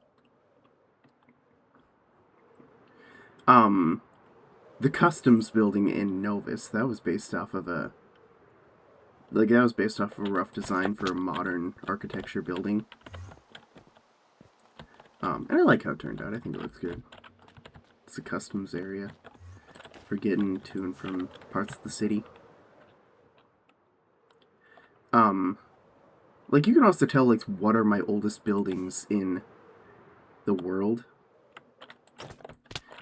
A: The customs building in Novus, that was based off of a rough design for a modern architecture building. And I like how it turned out. I think it looks good. It's a customs area for getting to and from parts of the city. Like, you can also tell, like, what are my oldest buildings in the world.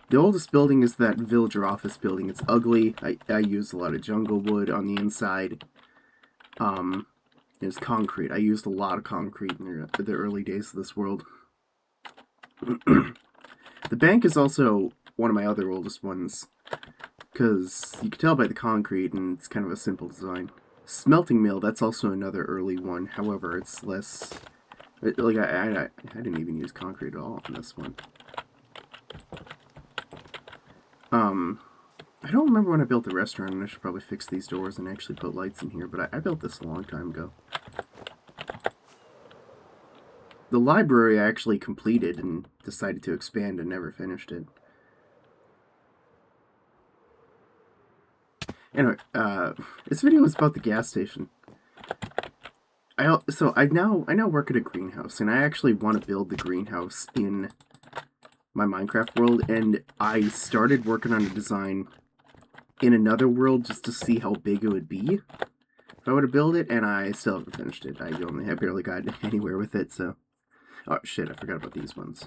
A: The oldest building is that villager office building. It's ugly. I used a lot of jungle wood on the inside. There's concrete. I used a lot of concrete in the early days of this world. The bank is also one of my other oldest ones, because you can tell by the concrete, and it's kind of a simple design. Smelting mill, that's also another early one. However, it's less... Like, I didn't even use concrete at all on this one. I don't remember when I built the restaurant, and I should probably fix these doors and actually put lights in here, but I built this a long time ago. The library I actually completed and decided to expand and never finished it. Anyway, this video is about the gas station. I now work at a greenhouse, and I actually want to build the greenhouse in my Minecraft world, and I started working on a design in another world just to see how big it would be if I were to build it, and I still haven't finished it. I barely got anywhere with it, so... Oh, shit, I forgot about these ones.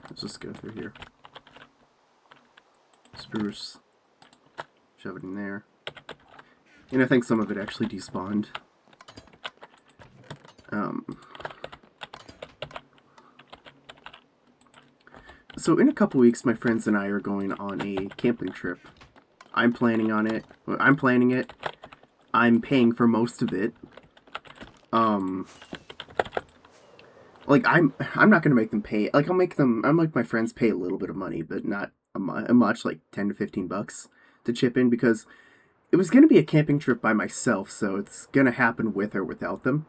A: Let's just go through here. Spruce. Shove it in there. And I think some of it actually despawned. So in a couple weeks, my friends and I are going on a camping trip. I'm planning on it. I'm planning it. I'm paying for most of it. Like, I'm not gonna make them pay. Like, I'll make my friends pay a little bit of money, but not much, like 10 to 15 bucks to chip in, because it was gonna be a camping trip by myself, so it's gonna happen with or without them.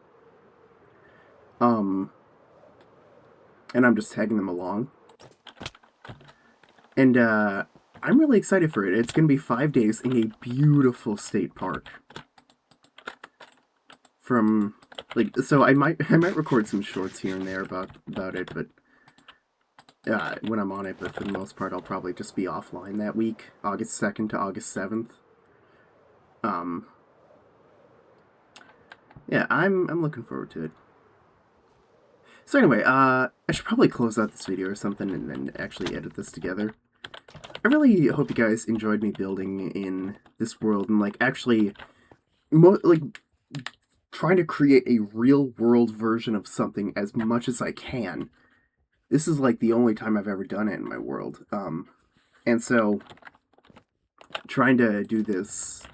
A: And I'm just tagging them along. And, I'm really excited for it. It's gonna be 5 days in a beautiful state park. From, like, so I might record some shorts here and there about it, but when I'm on it, but for the most part, I'll probably just be offline that week, August 2nd to August 7th. Yeah, I'm looking forward to it. So anyway, I should probably close out this video or something and then actually edit this together. I really hope you guys enjoyed me building in this world and, like, actually, trying to create a real-world version of something as much as I can. This is, like, the only time I've ever done it in my world. And so, trying to do this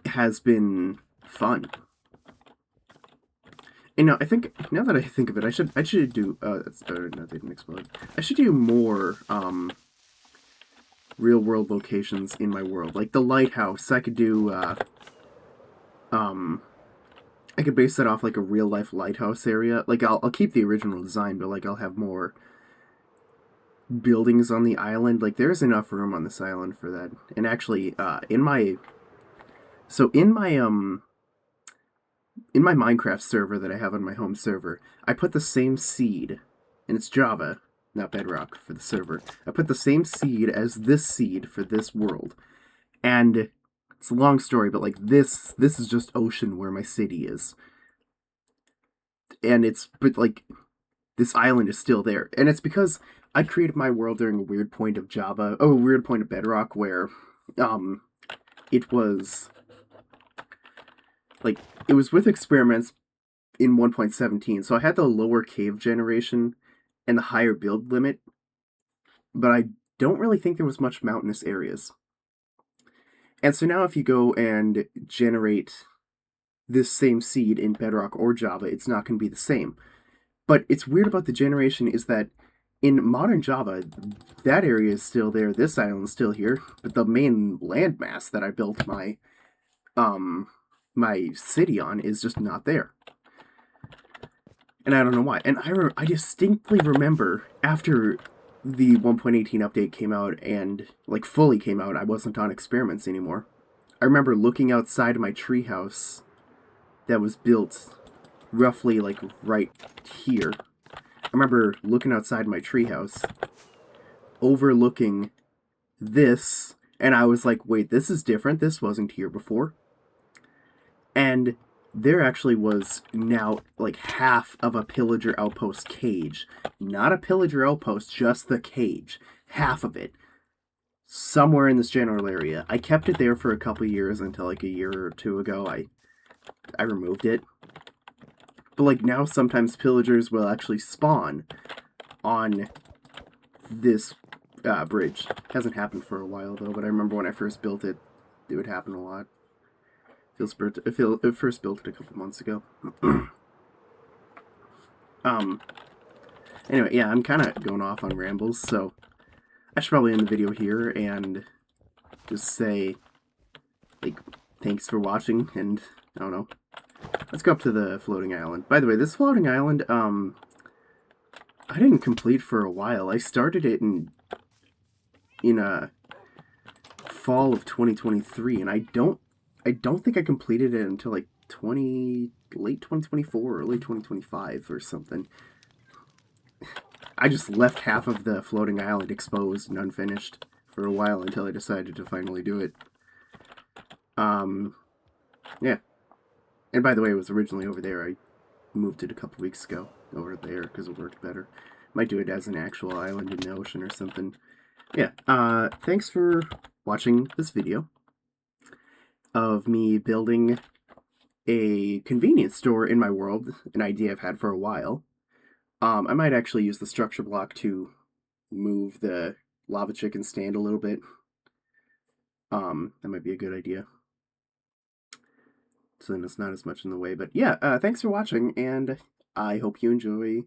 A: has been fun. And now, now that I think of it, I should do, no, they didn't explode. I should do more, real-world locations in my world. Like the lighthouse, I could do, I could base that off, like, a real-life lighthouse area. Like, I'll keep the original design, but, like, I'll have more buildings on the island. Like, there's enough room on this island for that. And actually, in my Minecraft server that I have on my home server, I put the same seed, and it's Java, not Bedrock, for the server. I put the same seed as this seed for this world. And it's a long story, but, like, this is just ocean where my city is. And but, like, this island is still there. And it's because I created my world during a weird point of Java, a weird point of Bedrock where, it was, like, it was with experiments in 1.17, so I had the lower cave generation and the higher build limit, but I don't really think there was much mountainous areas. And so now if you go and generate this same seed in Bedrock or Java, it's not going to be the same. But it's weird about the generation is that in modern Java, that area is still there, this island is still here, but the main landmass that I built my city on is just not there. And I don't know why. And I distinctly remember after the 1.18 update came out and, like, fully came out, I wasn't on experiments anymore. I remember looking outside of my treehouse that was built roughly, like, right here. I remember looking outside my treehouse, overlooking this, and I was like, wait, this is different. This wasn't here before. And there actually was now, like, half of a pillager outpost cage. Not a pillager outpost, just the cage. Half of it. Somewhere in this general area. I kept it there for a couple years until, like, a year or two ago I removed it. But, like, now sometimes pillagers will actually spawn on this bridge. Hasn't happened for a while though, but I remember when I first built it, it would happen a lot. It first built it a couple months ago. Anyway, yeah, I'm kind of going off on rambles, so I should probably end the video here and just say, like, thanks for watching, and I don't know. Let's go up to the floating island. By the way, this floating island, I didn't complete for a while. I started it in fall of 2023, and I don't think I completed it until like late 2024, early 2025 or something. I just left half of the floating island exposed and unfinished for a while until I decided to finally do it. Yeah. And by the way, it was originally over there. I moved it a couple weeks ago over there because it worked better. Might do it as an actual island in the ocean or something. Yeah, thanks for watching this video of me building a convenience store in my world, an idea I've had for a while. I might actually use the structure block to move the lava chicken stand a little bit. That might be a good idea. So then it's not as much in the way. But yeah, thanks for watching, and I hope you enjoy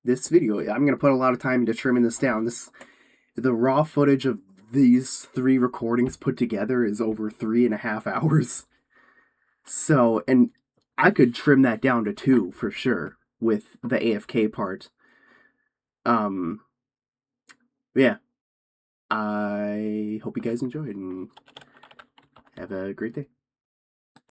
A: this video. I'm going to put a lot of time into trimming this down. The raw footage of these 3 recordings put together is over 3.5 hours. So, and I could trim that down to 2 for sure with the AFK part. Yeah. I hope you guys enjoyed and have a great day.